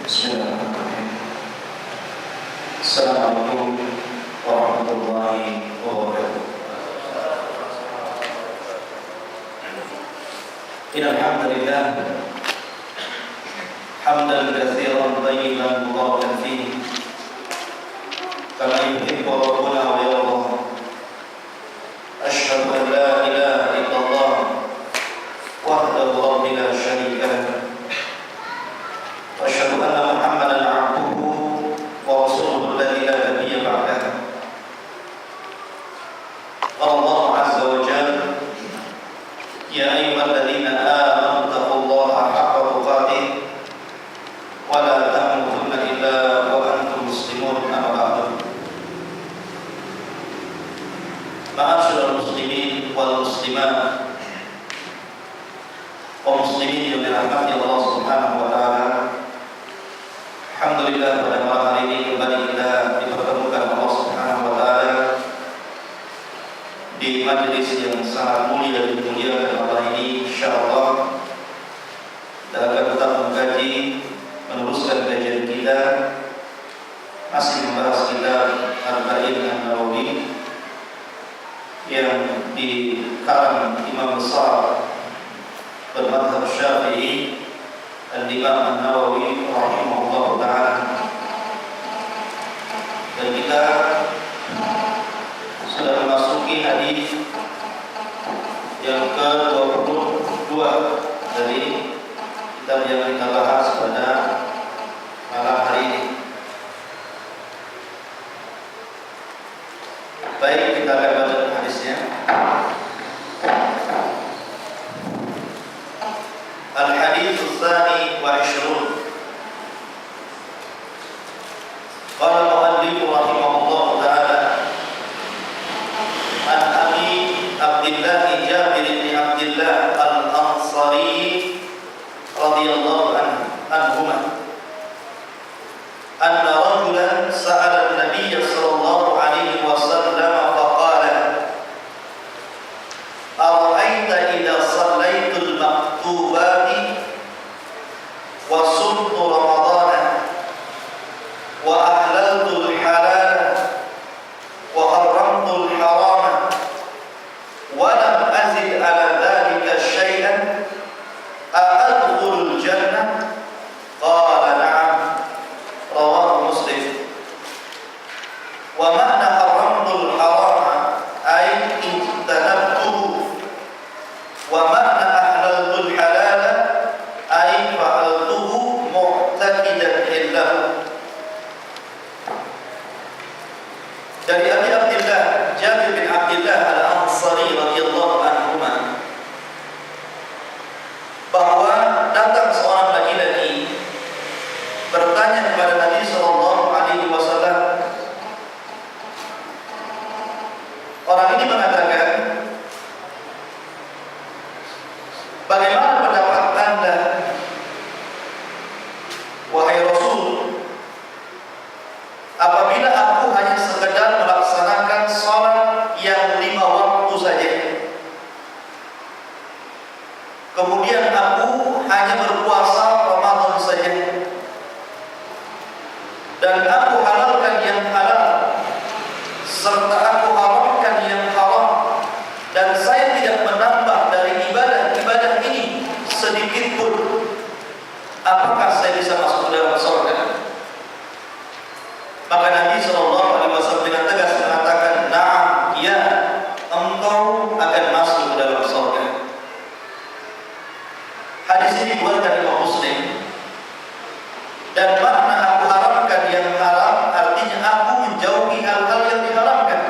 Bismillahirrahmanirrahim. Assalamualaikum warahmatullahi wabarakatuh. Innal hamdalillah hamdan katsiran tayyiban mubarakan fihi kama yuhibbu rabbuna wa yarda. Asyhadu an la ilaha illallah wahdahu la syarika lahu wa asyhadu anna Muhammadan 'abduhu wa rasuluhu alladzi la nabiyya ba'dahu. Allah azza wa jalla, ya ayyuhalladzina amanu taqullaha haqqa tuqatih wa la tamutunna illa wa antum muslimun. Amma ba'du. Ma'asyiral muslimin wal muslimat, kaum muslimin yang dirahmati Allah Subhanahu wa taala. Alhamdulillah, pada malam hari ini kembali kita dipertemukan Allah Subhanahu wa taala di majelis yang sangat mulia dan dimuliakan Allah ini. Insyaallah kita akan tetap mengkaji, meneruskan kajian kita masih membahas kitab Arba'in An-Nawawi yang dikarang Imam besar bermadzhab Syafi'i, Al-Imam An-Nawawi rahimahullah ta'ala. Dan kita sudah memasuki hadis yang ke-22 dari kitab yang kita bahas pada malam hari ini. Baik, kita akan baca hadisnya. Al-Hadits Tsani wa 20. Qala al-mu'allif rahimahullah ta'ala an Abi Abdillah Jabir bin Abdillah al-Ansari radhiyallahu anhuma anna rajulan sa'ala an-nabiy sallallahu alaihi wasallam faqala ara'aita idza sallaitul maktubati wa sumtu ramadana wa ahlaltul halala wa haramtul harama wa lam azid ala dhalika syai'an a'adkhulul jannah? Qala na'am. Rawahu Muslim. Wa ma'na haramtul harama ay ijtanabtuhu, wa ma'na ahlaltul halala ay fa'altuhu mu'taqidan illahu. Dari Abi Abdillah Jabir bin Abdillah al-Ansari radhiyallahu anhuma bahwa datang seorang laki-laki bertanya kepada Nabi sallallahu alaihi wasallam. Orang ini mengatakan, bagaimana pendapat Anda, wahai Rasul, apabila aku hanya sekedar melaksanakan salat yang 5 waktu saja, kemudian aku hanya berpuasa Ramadan saja, dan aku halalkan yang halal serta aku haramkan yang haram, dan saya tidak menambah dari ibadah ini sedikit pun, apakah saya bisa masuk ke dalam surga? Maka Nabi SAW dengan tegas mengatakan, na'am, ya, engkau akan masuk ke dalam surga. Hadis ini dikeluarkan Imam Muslim. Dan makna aku haramkan yang haram artinya aku menjauhi hal-hal yang diharamkan.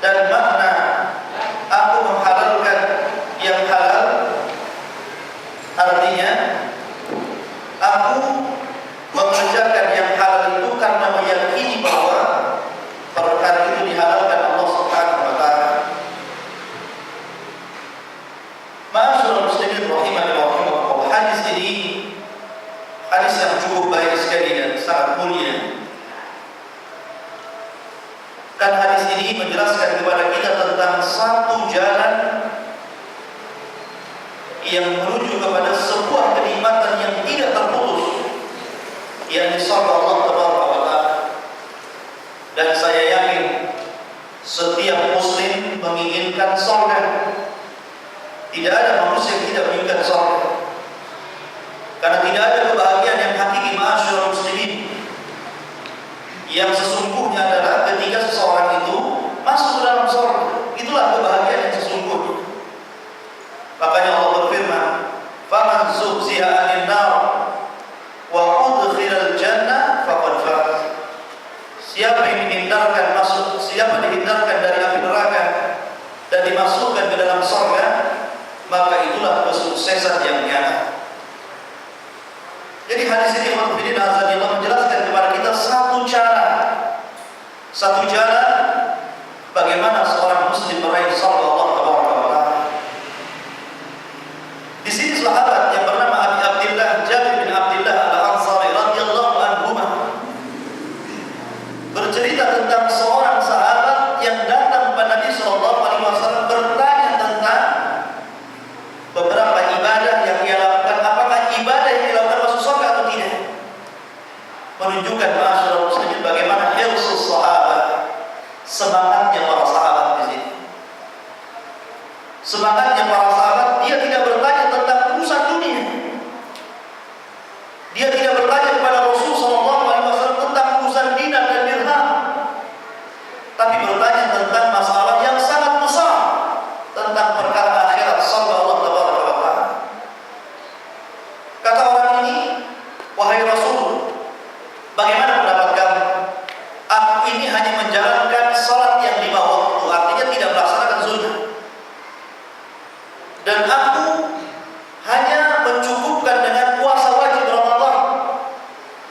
Dan makna aku menghalalkan yang halal artinya aku mengerjakan yang halal itu karena meyakini bahwa perkara itu dihalalkan Allah Subhanahu wa taala. Ma'asyiral muslimin rahimani wa rahimakumullah. Hadis ini hadis yang cukup baik sekali dan sangat mulia. Dan hadis ini menjelaskan kepada kita tentang satu jalan yang menuju kepada sebuah kenikmatan yang tidak terputus yakni surga Allah Taala wa Ta'ala. Dan saya yakin setiap muslim menginginkan surga. Tidak ada manusia yang tidak menginginkan surga. Karena tidak ada kebahagiaan yang hakiki ma'asyiral muslimin yang sesungguhnya adalah ketika seseorang itu masuk ke dalam surga. Itulah kebahagiaan yang sesungguhnya. Makanya Allah berfirman, "Faman zuhziha 'anil nar wa udkhilal jannah faqad faz." Siapa yang dihindarkan dari api neraka dan dimasukkan ke dalam surga, maka itulah kesuksesan yang nyata. Jadi hadis ini menjelaskan kepada kita satu cara bagaimana seorang muslim meraih surga Allah Taala. Di sini sahabat yang bernama Abi Abdillah Jabir bin Abdillah Al-Ansari radhiyallahu anhu bercerita tentang seorang sahabat yang datang kepada Nabi sallallahu alaihi wasallam bertanya tentang beberapa ibadah yang ia lakukan, apakah ibadah yang dilakukan masuk surga atau tidak. Menunjukkan ma'asyiral muslimin bagaimana hirsus sahabat, semangatnya para sahabat di sini. Semangatnya para sahabat, dia tidak bertanya tentang urusan dunia. Dia tidak bertanya kepada Rasulullah SAW tentang urusan dinar dan dirham, tapi bertanya tentang masalah yang sangat besar, tentang perkara akhirat, surga Allah Taala. Kata orang ini, "Wahai Rasul, bagaimana pendapat kamu? Aku ini hanya menjalankan salat yang 5 waktu, artinya tidak melaksanakan sunnah. Dan aku hanya mencukupkan dengan puasa wajib Ramadan.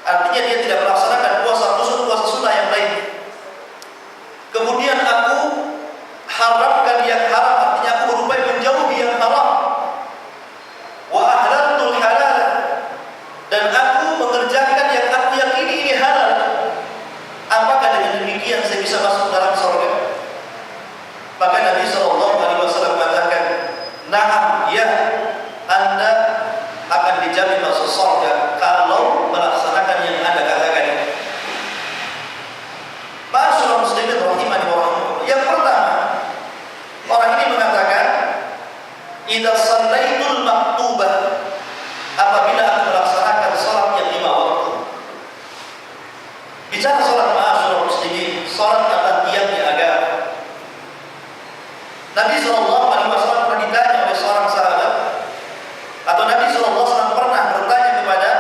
Artinya dia tidak melaksanakan puasa khusus, puasa sunnah yang lain. Kemudian aku haramkan yang haram, artinya aku berupaya menjauhi yang haram. Wa ahlaltul halal, dan aku mengerjakan yang aku yakini ini halal. Apakah dengan demikian saya bisa masuk dalam surga?" Maka Nabi SAW katakan, "Na'am, ya, Anda akan dijamin masuk surga kalau melaksanakan yang Anda katakan." Ma'asyiral muslimin rahimani wa rahimakumullah. Yang pertama, orang ini mengatakan, "Idza shallaitul maktubah," apabila aku melaksanakan salat yang 5 waktu. Bicara salat, ma'asyiral muslimin, salat adalah tiangnya agama. Nabi SAW pernah ditanya oleh seorang sahabat, atau Nabi SAW pernah bertanya kepada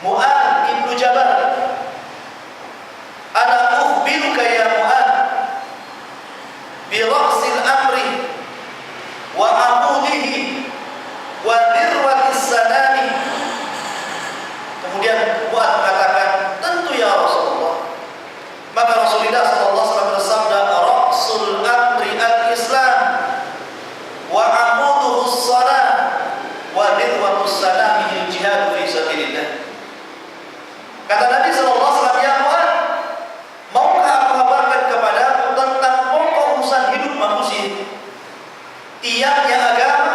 Mu'adz bin Jabal, "Ana ukhbiruka ya Mu'adz bi ra'sil amri wa amudihi wa dirwatis sanami." Kemudian Mu'adz mengatakan, "Tentu ya Rasulullah." Maka Rasulullah SAW bersabda, "Ra'sul amri al-Islam wa amuduhu as-salat wa dirwatus sanami al-jihad fi sabilillah." Kata Nabi SAW, "Ya Mu'adz, maukah aku kabarkan kepada tentang pokok urusan hidup manusia, tiangnya agama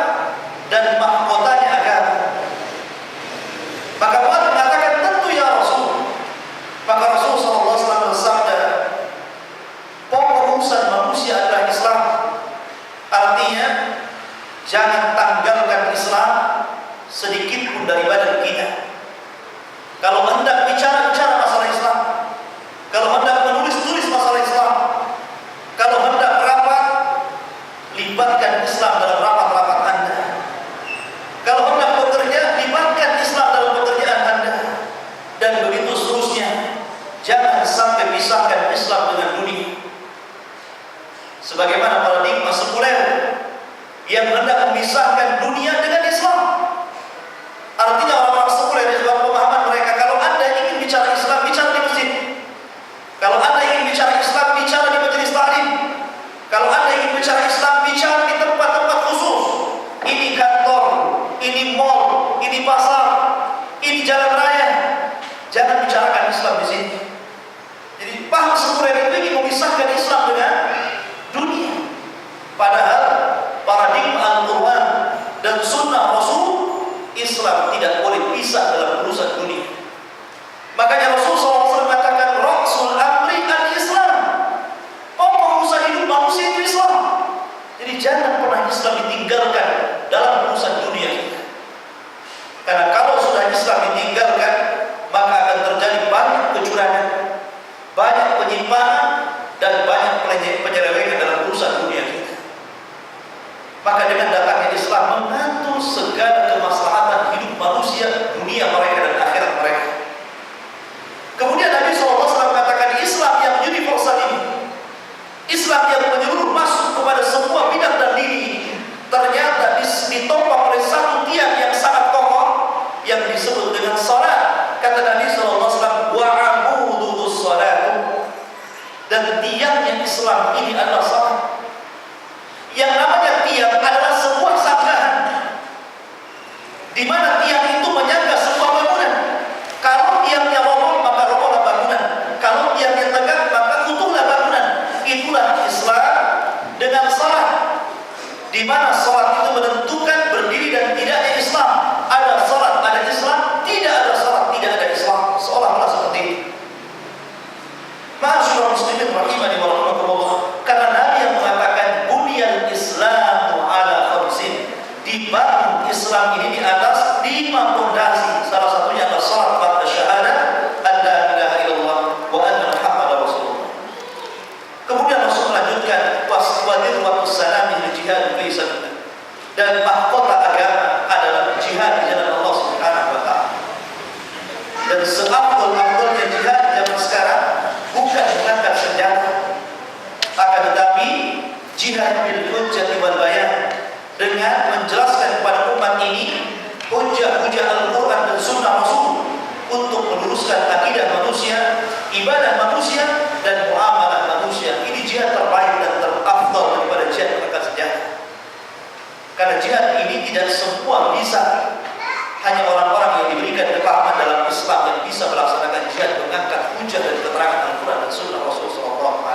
dan mahkotanya agama?" Maka Mu'adz mengatakan, "Tentu ya Rasul." Maka Rasul SAW bersabda, "Pokok urusan manusia adalah Islam." Artinya, jangan tanggalkan Islam sedikit pun dari badan kita. Kalau hendak bicara masalah Islam, kalau hendak menulis masalah Islam, kalau hendak rapat, libatkan Islam dalam rapat-rapat Anda. Kalau hendak bekerja, libatkan Islam dalam pekerjaan Anda. Dan begitu seterusnya. Jangan sampai pisahkan Islam dengan dunia. Sebagaimana paradigma sekuler yang hendak memisahkan dunia dengan Islam. Artinya orang-orang sekuler di dalam pemahaman mereka, kalau Anda ingin bicara Islam, bicara di masjid. Kalau Anda ingin bicara Islam, bicara di majelis taklim. Kalau Anda ingin bicara Islam, bicara di tempat-tempat khusus. Ini kantor, ini mall, ini pasar, ini jalan raya. Jangan bicarakan Islam di sini. Jadi paham sekuler itu ingin memisahkan Islam dengan dunia. Padahal paradigma Al-Quran dan Sunnah Rasul, Islam tidak boleh pisah dalam urusan dunia. Makanya Rasulullah SAW mengatakan Rasul amri al-Islam. Pokok urusan hidup manusia itu Islam. Jadi jangan pernah Islam ditinggalkan dalam urusan dunia kita. Karena kalau sudah Islam ditinggalkan, maka akan terjadi banyak kecurangan, banyak penyimpangan, dan banyak penyelewengan dalam urusan dunia kita. Maka dengan datangnya Islam mengatur segala kemaslahatan hidup manusia, dunia mereka dan akhirat mereka. Kemudian Nabi SAW mengatakan Islam yang universal ini, Islam yang menyeluruh masuk kepada semua bidang dan lini, ternyata ditopang oleh satu tiang yang sangat kokoh yang disebut dengan salat. Kata Nabi SAW, wa amuduhu salatu, dan tiangnya Islam ini adalah salat. Yang namanya tiang adalah sebuah sanggahan, di mana tiang itu menyangga sebuah bangunan. Kalau tiangnya roboh, maka robohlah bangunan. Kalau tiangnya tegak, maka utuhlah bangunan. Itulah Islam dengan salat, di mana salat itu menentukan berdiri dan tidaknya Islam. Ada salat, ada Islam; tidak ada salat, tidak ada Islam. Seolah-olah seperti itu. Ma'asyiral muslimin rahimani wa rahimakumullah. Karena Nabi yang mengatakan buniyal Islamu ala khamsin, dibangun Islam ini di atas 5 fondasi. Salah satunya adalah salat ba'da syahadah an la ilaha illallah wa anna Muhammadar Rasulullah. Kemudian Rasul melanjutkan waswadir wa salami jihad fi sabilillah, dan mahkota agama adalah jihad di jalan Allah Subhanahu wa taala. Dan seafdal-afdalnya jihad zaman sekarang bukan mengangkat senjata, akan tetapi jihad bil hujjah wal bayan, dengan menjelaskan kepada umat ini hujjah-hujjah Al-Quran dan Sunnah Rasul untuk meluruskan akidah manusia, ibadah manusia, dan muamalah manusia. Ini jihad terbaik dan terafdal daripada jihad mengangkat senjata. Karena jihad ini tidak semua bisa, hanya orang-orang yang diberikan kepahaman dalam Islam yang bisa melaksanakan jihad mengangkat hujjah dan keterangan Al-Quran dan Sunnah Rasul SAW.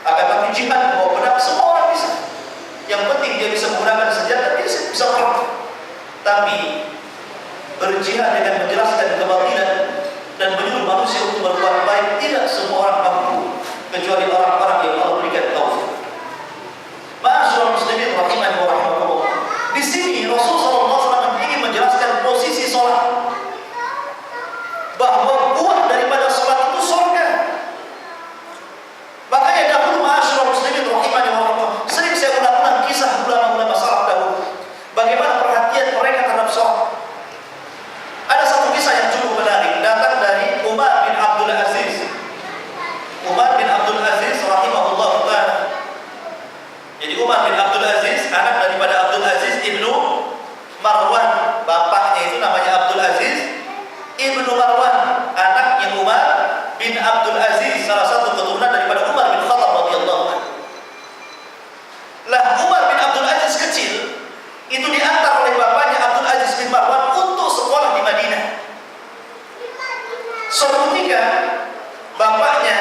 Akan tetapi jihad membawa pedang semua orang bisa. Yang penting dia bisa menggunakan senjata, dia bisa perang. Tapi berjihad dengan menjelaskan kebatilan dan menyuruh manusia untuk berbuat baik, tidak semua orang mampu, kecuali orang-orang yang Allah berikan taufik. Ma'asyiral muslimin rahimani wa rahimakumullah. Di sini Rasulullah SAW ingin menjelaskan posisi salat, bahwa buah daripada salat itu surga. Makanya dahulu ma'asyiral muslimin rahimani wa rahimakumullah, sering saya ulang-ulang kisah ulama-ulama salaf dahulu, bagaimana perhatian mereka terhadap salat. Ada satu kisah yang cukup menarik, datang dari Umar bin Abdul Aziz. Umar bin Abdul Aziz rahimahullah ta'ala. Jadi Umar bin Abdul Aziz, anak daripada Abdul Aziz ibnu Marwan. Bapaknya itu namanya Abdul Aziz ibnu Marwan, anaknya Umar bin Abdul Aziz, salah satu keturunan daripada Umar bin Khattab radhiyallahu anhu. Lah Umar bin Abdul Aziz kecil itu diantar oleh bapaknya Abdul Aziz bin Marwan untuk sekolah di Madinah. Suatu ketika bapaknya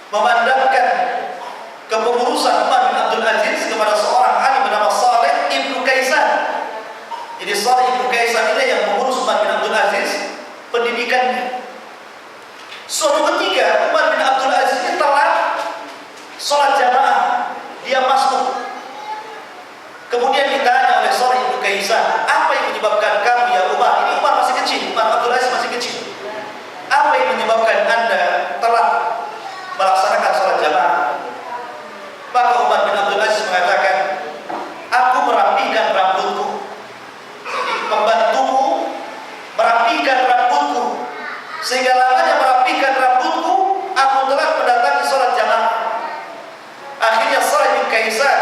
memandangkan kepengurusan Umar bin Abdul Aziz kepada seorang alim bernama Saleh ibnu Kaisan. Jadi Saleh ibnu Kaisan ini yang mengurus Umar bin Abdul Aziz pendidikannya. Suatu ketika Umar bin Abdul Aziz ini telat sholat jamaah, dia masuk. Kemudian ditanya oleh Saleh ibnu Kaisan, apa yang menyebabkan kamu ya Umar? Ini Umar masih kecil, Umar Abdul Aziz masih kecil. Apa yang menyebabkan Anda telat melaksanakan sholat jamaah? Maka Umar bin Abdul Aziz mengatakan, aku merapikan rambutku. Jadi pembantuku merapikan rambutku, sehingga lamanya merapikan rambutku, aku telah mendatangi sholat jamaah. Akhirnya Saleh bin Kaisan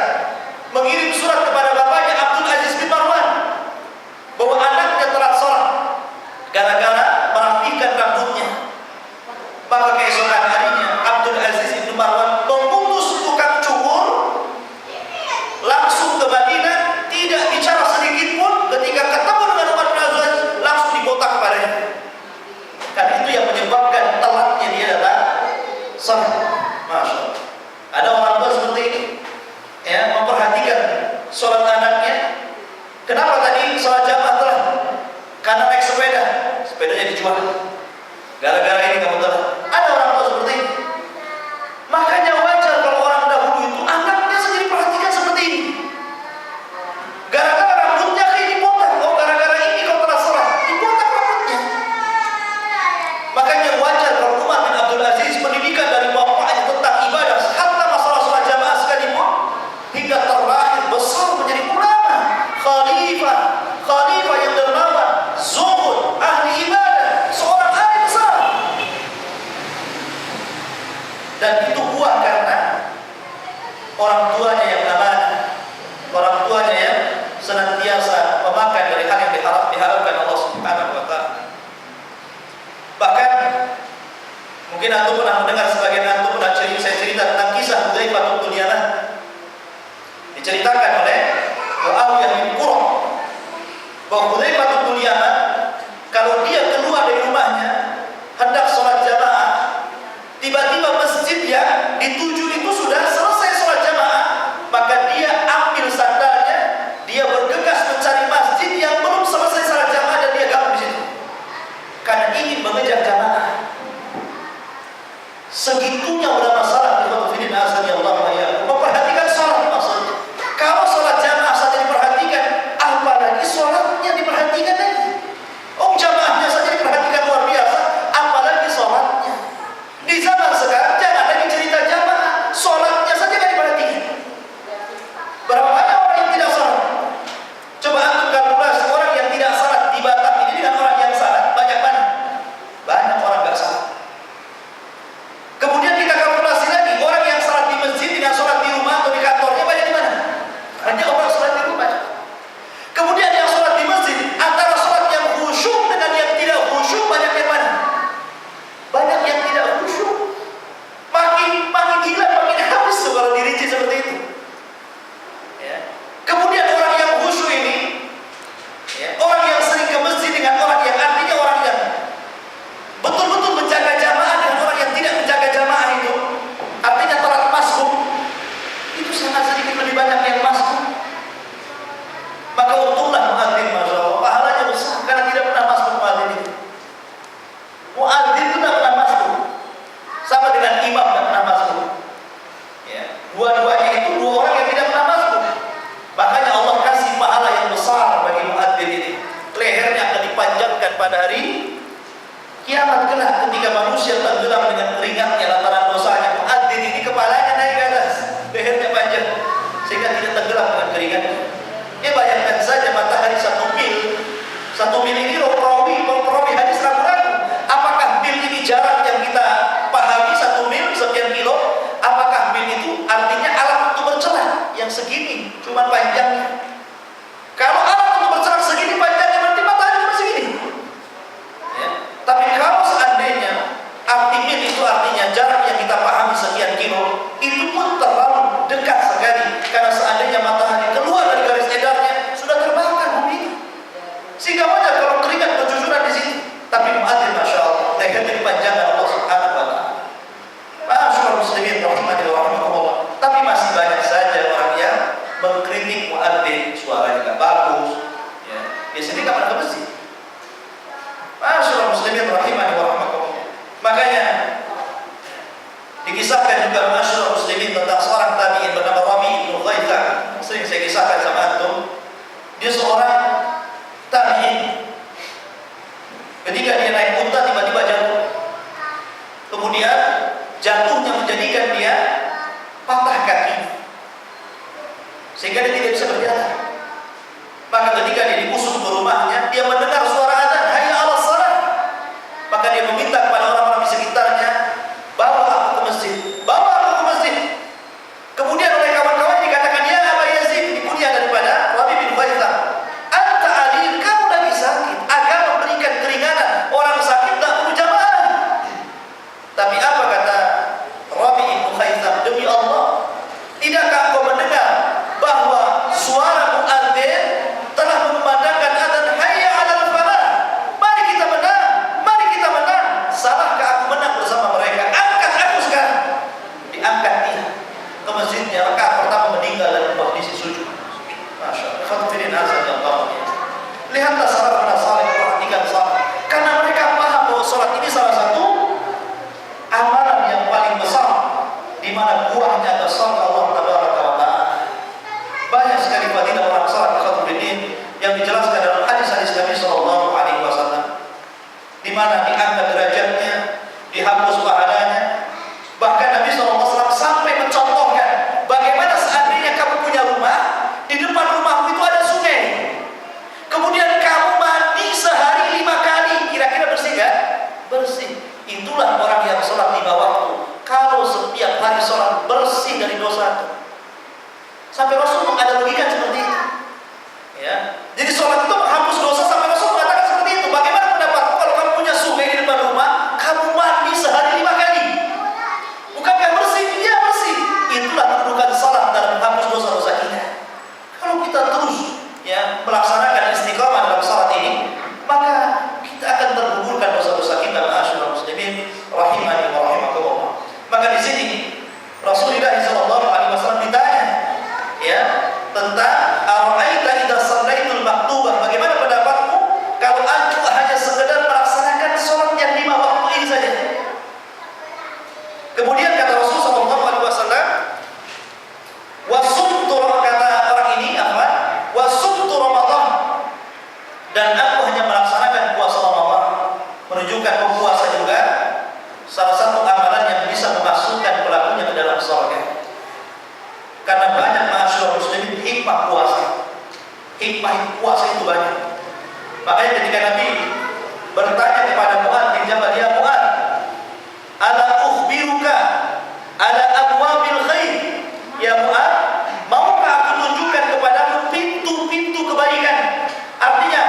mengirim surat kepada bapaknya Abdul Aziz bin Marwan bahwa anaknya telat sholat gara-gara merapikan rambutnya. Maka keesokan harinya Abdul Aziz bin Marwan memutus tukang cukur, langsung ke Madinah, tidak bicara sedikit pun. Ketika ketemu dengan Umar bin Abdul Aziz, langsung dibotak kepadanya. Karena itu yang menyebabkan telatnya dia datang sholat. Masya Allah. Ada orang tua seperti ini, ya, memperhatikan sholat anaknya. Kenapa tadi sholat jamaah telat? Karena naik sepeda. kecuali. Gara-gara ini kamu tahu, ada orang tua seperti ini. Makanya wajar kalau orang dahulu itu anaknya sendiri perhatikan seperti ini. Gara-gara rambutnya kayak dipotong, oh gara-gara ini kau telah salah, dipotong rambutnya. Makanya wajar kalau Umar bin Abdul Aziz pendidikan dari bapaknya tentang ibadah, hatta masalah sholat jamaah sekalipun, hingga terlahir besar menjadi ulama, khalifah yang dermawan, zuhud, ahli ibadah, seorang ahli besar. Dan itu buah karena orang tuanya yang amanah, orang tuanya yang senantiasa memakan dari hal yang diharapkan Allah Subhanahu wa taala. Bahkan mungkin antum pernah mendengar, sebagian antum pernah saya cerita tentang kisah Hudzaifah bin Yaman. Diceritakan oleh Muawiyah bin Qurrah bahwa Hudzaifah bin Yaman kalau dia keluar dari rumahnya hendak sholat jamaah, tiba-tiba masjid yang dituju itu sudah selesai sholat jamaah, maka dia ambil sandalnya, dia bergegas mencari masjid yang belum selesai sholat jamaah dan dia gabung di situ karena ingin mengejar jamaah. Segitunya ulama salaf memperhatikan sholat maksudnya. Kalau sholat jamaah saja diperhatikan, apalagi sholatnya diperhatikan lagi. Oh, jamaahnya saja diperhatikan luar biasa, apalagi sholatnya. Di zaman sekarang jangan lagi cerita jamaah, sholatnya saja tidak diperhatikan. Berapa banyak orang yang tidak sholat? Coba antum kalkulasi orang yang tidak sholat di Batam ini dengan orang yang sholat, banyak mana? Banyak orang tidak sholat. Kemudian kita kalkulasi lagi, orang yang sholat di masjid dengan sholat di rumah atau di kantornya banyak di mana? Hanya orang sholat di rumah. Kemudian yang sholat di masjid, antara sholat yang khusyuk dengan yang tidak khusyuk banyak yang mana? Banyak yang tidak khusyuk. Makin gila, makin habis tuh kalau dirinci seperti itu. Ya. Kemudian orang yang khusyuk ini, ya, orang yang sering ke masjid dengan orang yang artinya orang yang betul-betul menjaga jamaah dengan orang yang tidak menjaga jamaah itu, artinya telat masuk, itu sangat sedikit lebih banyak yang masuk. Maka untunglah muadzin, masya Allah, pahalanya besar karena tidak pernah masuk muadzin itu. Muadzin itu tidak pernah masuk, sama dengan imam tidak pernah masuk. Ya. Dua-duanya itu dua orang yang tidak pernah masuk. Makanya Allah kasih pahala yang besar bagi muadzin ini. Lehernya akan dipanjangkan pada hari kiamat kelak ketika manusia tenggelam dengan keringatnya lantaran dosanya. Muadzin ini kepalanya naik ke atas, lehernya panjang sehingga tidak tenggelam dengan keringatnya. Ya bayangkan saja matahari 1 mil. 1 mil ini perawi hadis ragu-ragu. Apakah mil ini jarak yang kita pahami 1 mil sekian kilo? Apakah mil itu artinya alat untuk bercelah yang segini cuma panjangnya? Kalau alat untuk bercelah segini panjangnya berarti matahari cuma segini. Ya. Tapi kalau seandainya arti mil itu artinya jarak yang kita pahami sekian kilo, itu pun terlalu dekat sekali. Karena seandainya matahari keluar dari garis edarnya, sudah terbakar bumi itu. Sehingga wajar kalau keringat bercucuran di sini. Tapi muadzin, masya Allah, lehernya dipanjangkan Allah Subhanahu wa taala. Masyaallah muslimin rahimani wa rahimakumullah. Tapi masih banyak saja orang yang mengkritik muadzin, suaranya tidak bagus. Ya, dia sendiri nggak pernah ke masjid. Masyaallah muslimin rahimani wa rahimakumullah. Makanya dikisahkan juga masyaallah muslimin tentang seorang tabi'in bernama Rabi' bin Khaitham. Sering saya kisahkan sama antum. Dia seorang tabi'in. Ketika dia naik unta tiba-tiba jatuh. Kemudian jatuhnya menjadikan dia patah kaki, sehingga dia tidak bisa berjalan. Maka ketika dia diusung ke rumahnya, dia mendengar suara azan, hayya 'alas shalah. Maka dia meminta kepada orang-orang di sekitarnya, bawa aku ke masjid, bawa aku ke masjid. Kemudian oleh kawan-kawan dikatakan, ya Aba Yazid, dikunyah daripada Rabi' bin Khaitham, anta adil, kamu lagi sakit. Agama memberikan keringanan, orang sakit tak perlu jamaah. Tapi apa kata Rabi' bin Khaitham, demi Allah, tidakkah kau mendengar bahwa suara muadzin telah memandangkan azan hayya 'alal falah? Mari kita menang, mari kita menang. Salahkah aku menang bersama mereka? Angkat aku sekarang. Diangkat dia ke masjidnya, rakaat pertama meninggal dalam posisi sujud. Masya Allah. Fadhilin azan ya Allah. Lihatlah salafun salih, perhatikan salat. Karena mereka paham melaksanakan istiqamah dalam salat ini, maka kita akan tergugurkan dosa-dosa kita. Ma'asyiral muslimin rahimani wa rahimakumullah. Maka di sini Rasulullah SAW ditanya ya tentang ara'aita idza shallaitul maktubah, bagaimana pendapatmu kalau aku hanya sekedar melaksanakan salat yang 5 waktu ini saja. Kemudian kata Rasulullah SAW, wasumtu, kata orang ini apa? Wasumtu Ramadan, dan aku hanya melaksanakan puasa Ramadan. Menunjukkan bahwa puasa juga salah satu amalan yang bisa memasukkan pelakunya ke dalam surga. Karena banyak ma'asyiral muslimin hikmah puasa. Hikmah puasa itu banyak. Makanya ketika Nabi bertanya kepada Mu'adz bin Jabal, ya Mu'adz, ala ukhbiruka ala abwabil khair, ya Mu'adz, maukah aku tunjukkan kepadamu pintu-pintu kebaikan? Artinya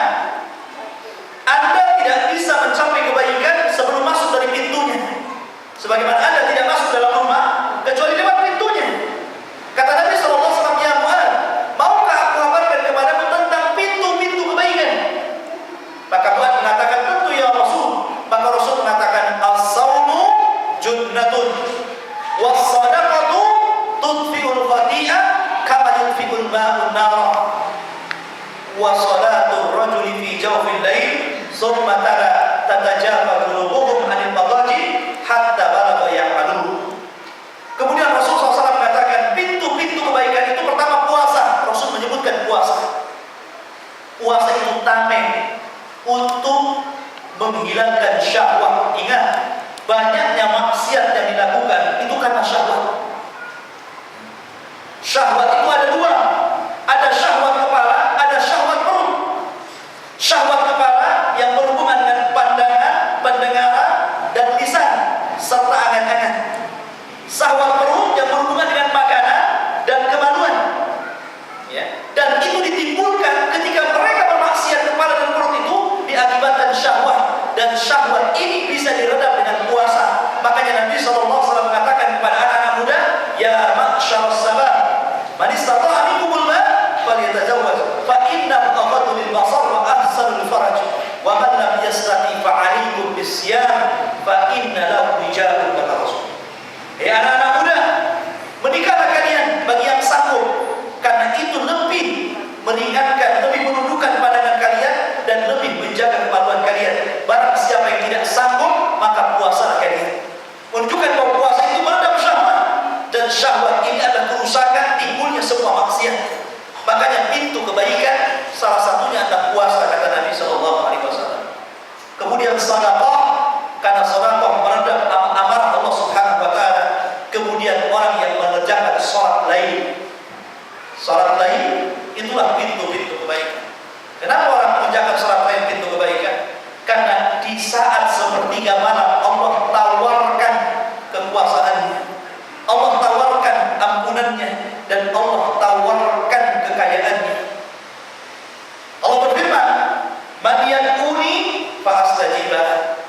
Anda tidak bisa mencapai kebaikan sebelum masuk dari pintunya, sebagaimana Anda tidak masuk dalam rumah kecuali lewat pintunya. Kata Nabi SAW, ya Mu'adz, maukah aku kabarkan kepadamu tentang pintu-pintu kebaikan? Maka Mu'adz mengatakan, tentu ya Rasul. Maka Rasul mengatakan, as-sawmu junnatun was-sadaqatu tudfi'ul khati'ah kama yudfi'ul ma'un nara wa salatul rajuli fi jawfil lail summa tala tatajafa junubuhum 'anil madaji hatta balagha ya'maluhu. Kemudian Rasulullah SAW mengatakan pintu-pintu kebaikan itu pertama puasa. Rasul menyebutkan puasa. Puasa itu tameng untuk menghilangkan syahwat. Ingat, banyaknya maksiat yang dilakukan itu karena syahwat. Syahwat itu ada 2. Ada syahwat kepala, ada syahwat perut. Syahwat kepala yang berhubungan dengan pandangan, pendengaran, dan lisan serta angan-angan. Syahwat perut yang berhubungan dengan makanan dan kemaluan. Ya. Dan itu ditimbulkan ketika mereka bermaksiat kepala dan perut itu diakibatkan syahwat, dan syahwat ini bisa diredam dengan puasa. Makanya Nabi SAW mengatakan kepada anak-anak muda, ya ma'syarus sabah, man istata'a minkumul ma' falyatazawwaj fa innahu aghaddu lil basar wa ahsanu lil faraj wa man lam yastati' fa 'alaykum bisyam fa inna lahu wijahun, kata Rasul. Anak-anak muda, menikahlah kalian bagi yang sanggup, karena itu lebih meringankan, lebih menundukkan pandangan kalian dan lebih menjaga kemaluan kalian. Barang siapa yang tidak sanggup, maka puasalah kalian. Menunjukkan bahwa puasa itu meredam syahwat, dan syahwat ini adalah kerusakan timbulnya semua maksiat. Makanya pintu kebaikan salah satunya adalah puasa, kata Nabi SAW. Kemudian sedekah, karena sedekah meredam amarah Allah Subhanahu wa taala. Kemudian orang yang mengerjakan salat lain. Salat lain itulah pintu-pintu kebaikan. Kenapa orang mengerjakan salat lain pintu kebaikan? Karena di saat sepertiga malam Allah tawarkan kekuasaannya, Allah tawarkan ampunannya, dan Allah tawarkan kekayaannya. Allah berfirman, "Man yad'uni fa astajib lahu."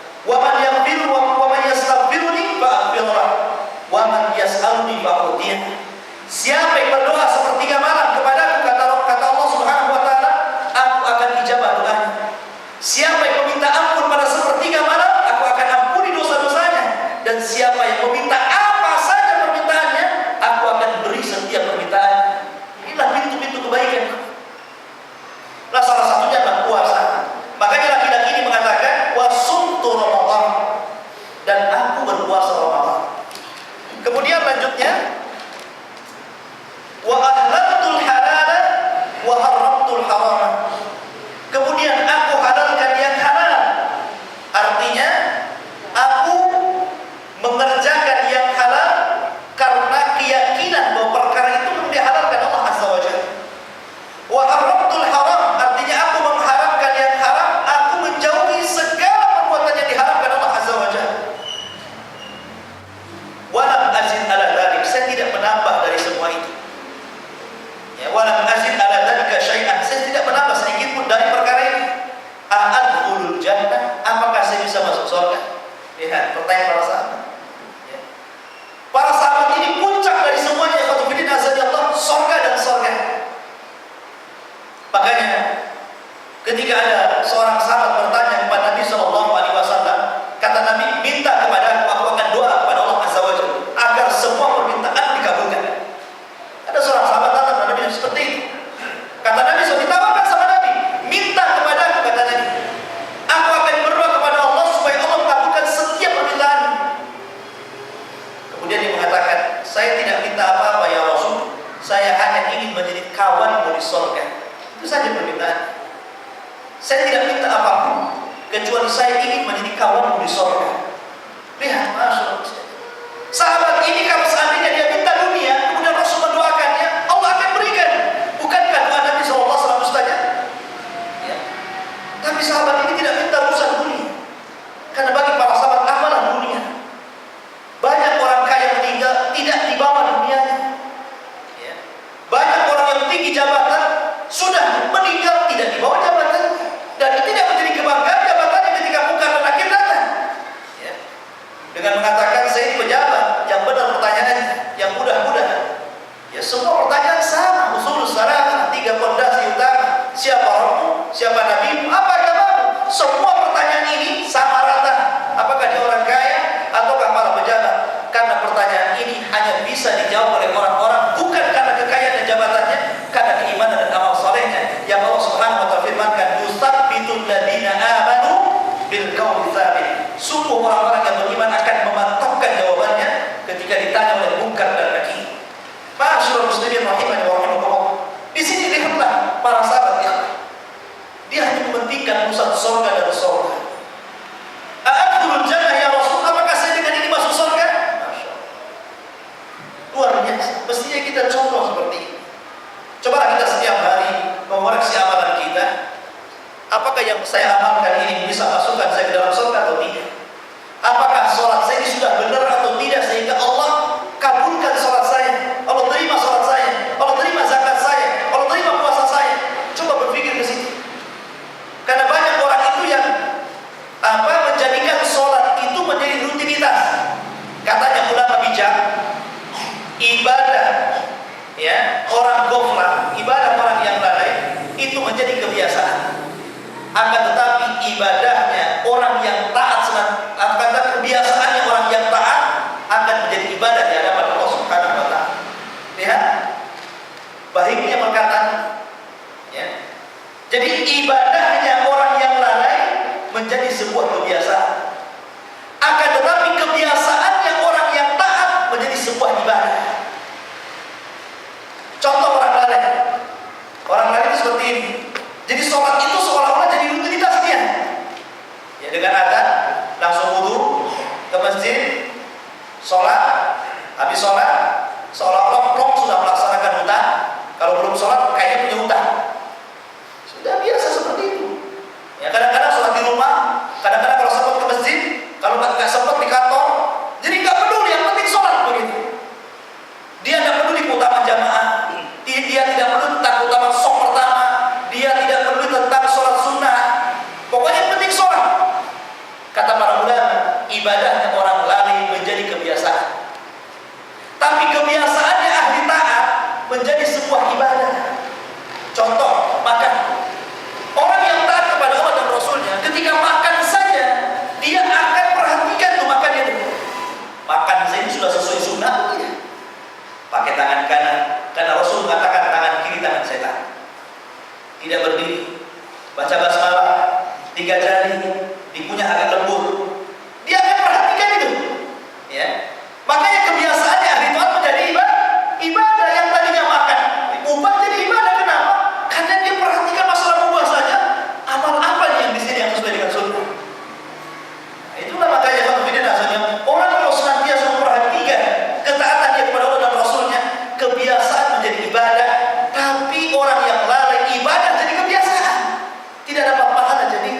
Ketika ada seorang sahabat bertanya kepada Nabi SAW, kata Nabi, minta kepada aku akan doa kepada Allah Azza wa Jalla agar semua permintaan dikabulkan. Ada seorang sahabat datang kepada Nabi seperti itu. Kata Nabi SAW, ditawarkan sama Nabi, minta kepada aku, kata Nabi, aku akan berdoa kepada Allah supaya Allah mengabulkan setiap permintaan. Kemudian dia mengatakan, saya tidak minta apa-apa ya Rasul, saya hanya ingin menjadi kawanmu di surga. Itu saja permintaan. Saya tidak minta apapun kecuali saya ingin menjadi kawanmu di surga. Lihat, Masya Allah. Sahabat ini kalau seandainya dia minta dunia, kemudian Rasul mendoakannya, Allah akan berikan. Bukankah doa Nabi SAW ustaznya? Ya. Tapi sahabat ini tidak minta urusan dunia, karena bagi para sahabat amalan dunia. Banyak orang kaya meninggal tidak dibawa dunianya. Ya. Banyak orang yang tinggi jabatan sudah meninggal tidak dibawa jabatan. Dan tidak menjadi kebanggaan jabatannya ketika muka dan akhir datang. Ya. Dengan mengatakan saya ini pejabat, yang benar pertanyaannya, yang mudah-mudah. Ya semua pertanyaan sama, usulus salam, 3 fondasi utama. Siapa Rabbmu? Siapa Nabimu? Apa agamamu? Semua pertanyaan ini sama rata. Apakah dia orang kaya ataukah para pejabat? Karena pertanyaan ini hanya bisa dijawab oleh orang-orang bukan karena kekayaan dan jabatannya, karena keimanan dan amal salehnya. Yang Allah Subhanahu wa taala firmankan, "Yusabbitul ladzina amanu bil qawli tsabit." Sungguh orang-orang yang beriman akan memantapkan jawabannya ketika ditanya oleh munkar dan nakir. Ma'asyiral muslimin rahimani wa rahimakumullah. Di sini lihatlah para sahabat ya. Dia hanya mementingkan urusan surga dan surga. A'adkhulul jannah ya Rasul, apakah saya dengan ini masuk surga? Luar biasa. Mestinya kita contoh seperti ini. Cobalah kita setiap hari mengoreksi amalan kita. Apakah yang saya amalkan ini bisa masukkan saya ke dalam surga atau tidak? Apakah sholat saya ini sudah benar atau tidak sehingga Allah kabulkan sholat saya, Allah terima sholat saya, Allah terima zakat saya, Allah terima puasa saya? Coba berpikir ke situ. Karena banyak orang itu yang menjadikan sholat itu menjadi rutinitas. Katanya ulama bijak, ibadah ya orang goflah, ibadah orang yang lalai itu menjadi kebiasaan. Akan tetapi ibadahnya orang yang taat, akan kebiasaannya orang yang taat akan menjadi ibadah di hadapan Allah Subhanahu wa taala. Lihat baiknya perkataan ya. Jadi ibadahnya orang yang lalai menjadi sebuah kebiasaan. Akan tetapi kebiasaannya orang yang taat menjadi sebuah ibadah. Contoh orang lalai. Orang lalai itu seperti ini. Jadi sholat itu seolah-olah jadi rutinitas dia. Ya dengan adzan langsung wudu ke masjid, sholat, habis sholat seolah-olah plong sudah melaksanakan hutang. Kalau belum sholat kayaknya punya hutang. Sudah biasa seperti itu. Ya kadang-kadang sholat di rumah, kadang-kadang kalau sempat ke masjid, kalau nggak sempat di kantor, jadi nggak peduli, yang penting sholat begitu. Dia tidak peduli keutamaan jamaah, dia tidak peduli tentang keutamaan sok pertama, dia tidak peduli tentang sholat sunnah. Pokoknya yang penting sholat. Kata para ulama, ibadahnya orang lalai menjadi kebiasaan. Tapi kebiasaannya ahli taat menjadi sebuah ibadah. Contoh, makan. Orang yang taat kepada Allah dan Rasulnya, ketika makan saja, dia akan perhatikan tuh makannya itu. Makan saya ini sudah sesuai sunnah atau tidak? Pakai tangan kanan, karena Rasul mengatakan tangan kiri tangan setan. Tidak berdiri, baca basmalah, 3 jari, dikunyah agak lembut. Dia akan perhatikan itu. Ya. Makanya kebiasaannya ahli taat menjadi ibadah yang tadinya makan, ubah jadi ibadah. Kenapa? Karena dia perhatikan masalah ubah saja. Amal apa yang di sini yang sesuai dengan sunnah? Nah, itulah makanya orang kalau senantiasa memperhatikan ketaatan dia kepada Allah dan Rasulnya, kebiasaan menjadi ibadah. Tapi orang yang lalai ibadah jadi kebiasaan, tidak dapat pahala jadi.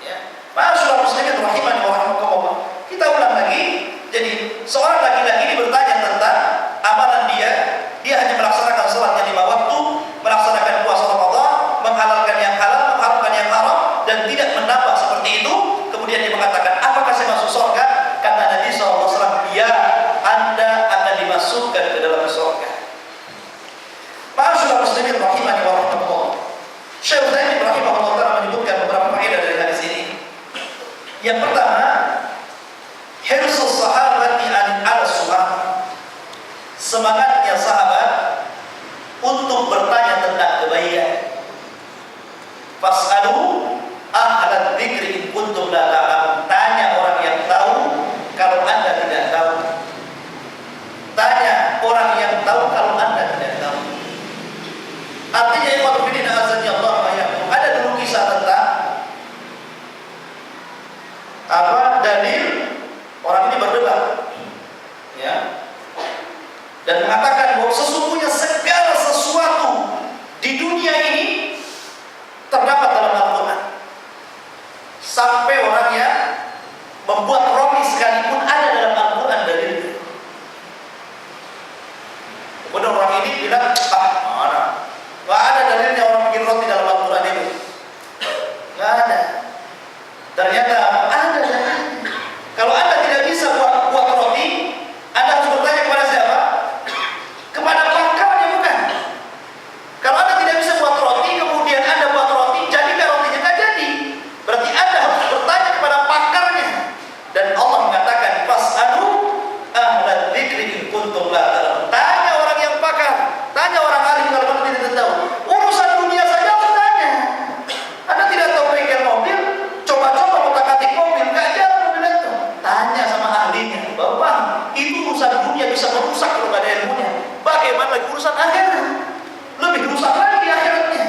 Ya, Ma'asyiral muslimin rahimani wa rahimakumullah. Kita ulang lagi. Jadi seorang laki-laki ini bertanya tentang amalan dia hanya melaksanakan salatnya 5 waktu, melaksanakan puasa Ramadan, menghalalkan yang halal, mengharamkan yang haram, dan tidak menambah seperti itu. Kemudian dia mengatakan, apakah saya masuk surga? Kata Nabi SAW, ya, Anda akan dimasukkan ke dalam surga. Ma'asyiral muslimin rahimani wa rahimakumullah. Syekh Utsaimin rahimahullah Yang pertama, hirsus sahabati ala su'al. Semangatnya sahabat untuk bertanya tentang kebaikan. Fas'alu ahla dzikri in kuntum la ta'lamun. Tanya orang yang tahu kalau Anda tidak tahu. Tanya orang yang tahu kalau Anda tidak tahu. Artinya ikhwan fillah azza Allah ada dulu kisah tentang dalil orang ini berdebat, ya, dan mengatakan bahwa sesungguhnya segala sesuatu di dunia ini terdapat dalam Al-Quran. Sampai orangnya membuat roti sekalipun ada dalam Al-Quran dalilnya. Kemudian orang ini bilang, mana? Gak ada dalilnya orang bikin roti dalam Al-Quran itu. Gak ada. Ternyata ada dalilnya. Kalau Anda tidak bisa buat roti, Anda harus bertanya kepada siapa? Kepada pakarnya, bukan? Kalau Anda tidak bisa buat roti, kemudian Anda buat roti, jadikan rotinya? Tidak jadi. Berarti Anda harus bertanya kepada pakarnya. Dan Allah mengatakan, fas'alu ahla dzikri in kuntum la ta'lamun. Tanya orang yang pakar, tanya orang alim kalau Anda tidak tahu. Urusan dunia saja harus tanya. Anda tidak tahu bengkel mobil, coba-coba otak-atik mobil, nggak jalan mobil itu. Tanya sama ahlinya. Bapak, itu urusan dunia bisa merusak kalau nggak ada ilmunya. Bagaimana lagi urusan akhirat? Lebih rusak lagi akhiratnya.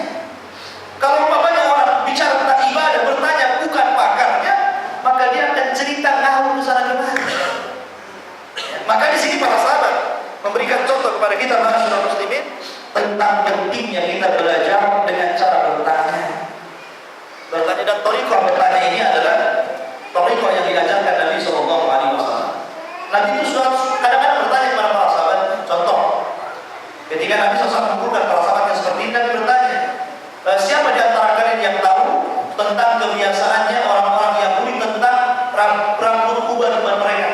Kalau umpamanya orang bicara tentang ibadah, bertanya bukan pakarnya, maka dia akan cerita ngawur urusan agama. Maka di sini para sahabat memberikan contoh kepada kita masyarakat muslimin tentang pentingnya kita belajar dengan cara bertanya. Bertanya, dan thariqah bertanya ini adalah thariqah yang diajarkan Nabi SAW. Nabi itu kadang-kadang bertanya kepada para sahabat. Contoh, ketika Nabi SAW mengumpulkan para sahabatnya seperti ini, Nabi bertanya, siapa di antara kalian yang tahu tentang kebiasaannya orang-orang Yahudi tentang rambut uban-uban mereka?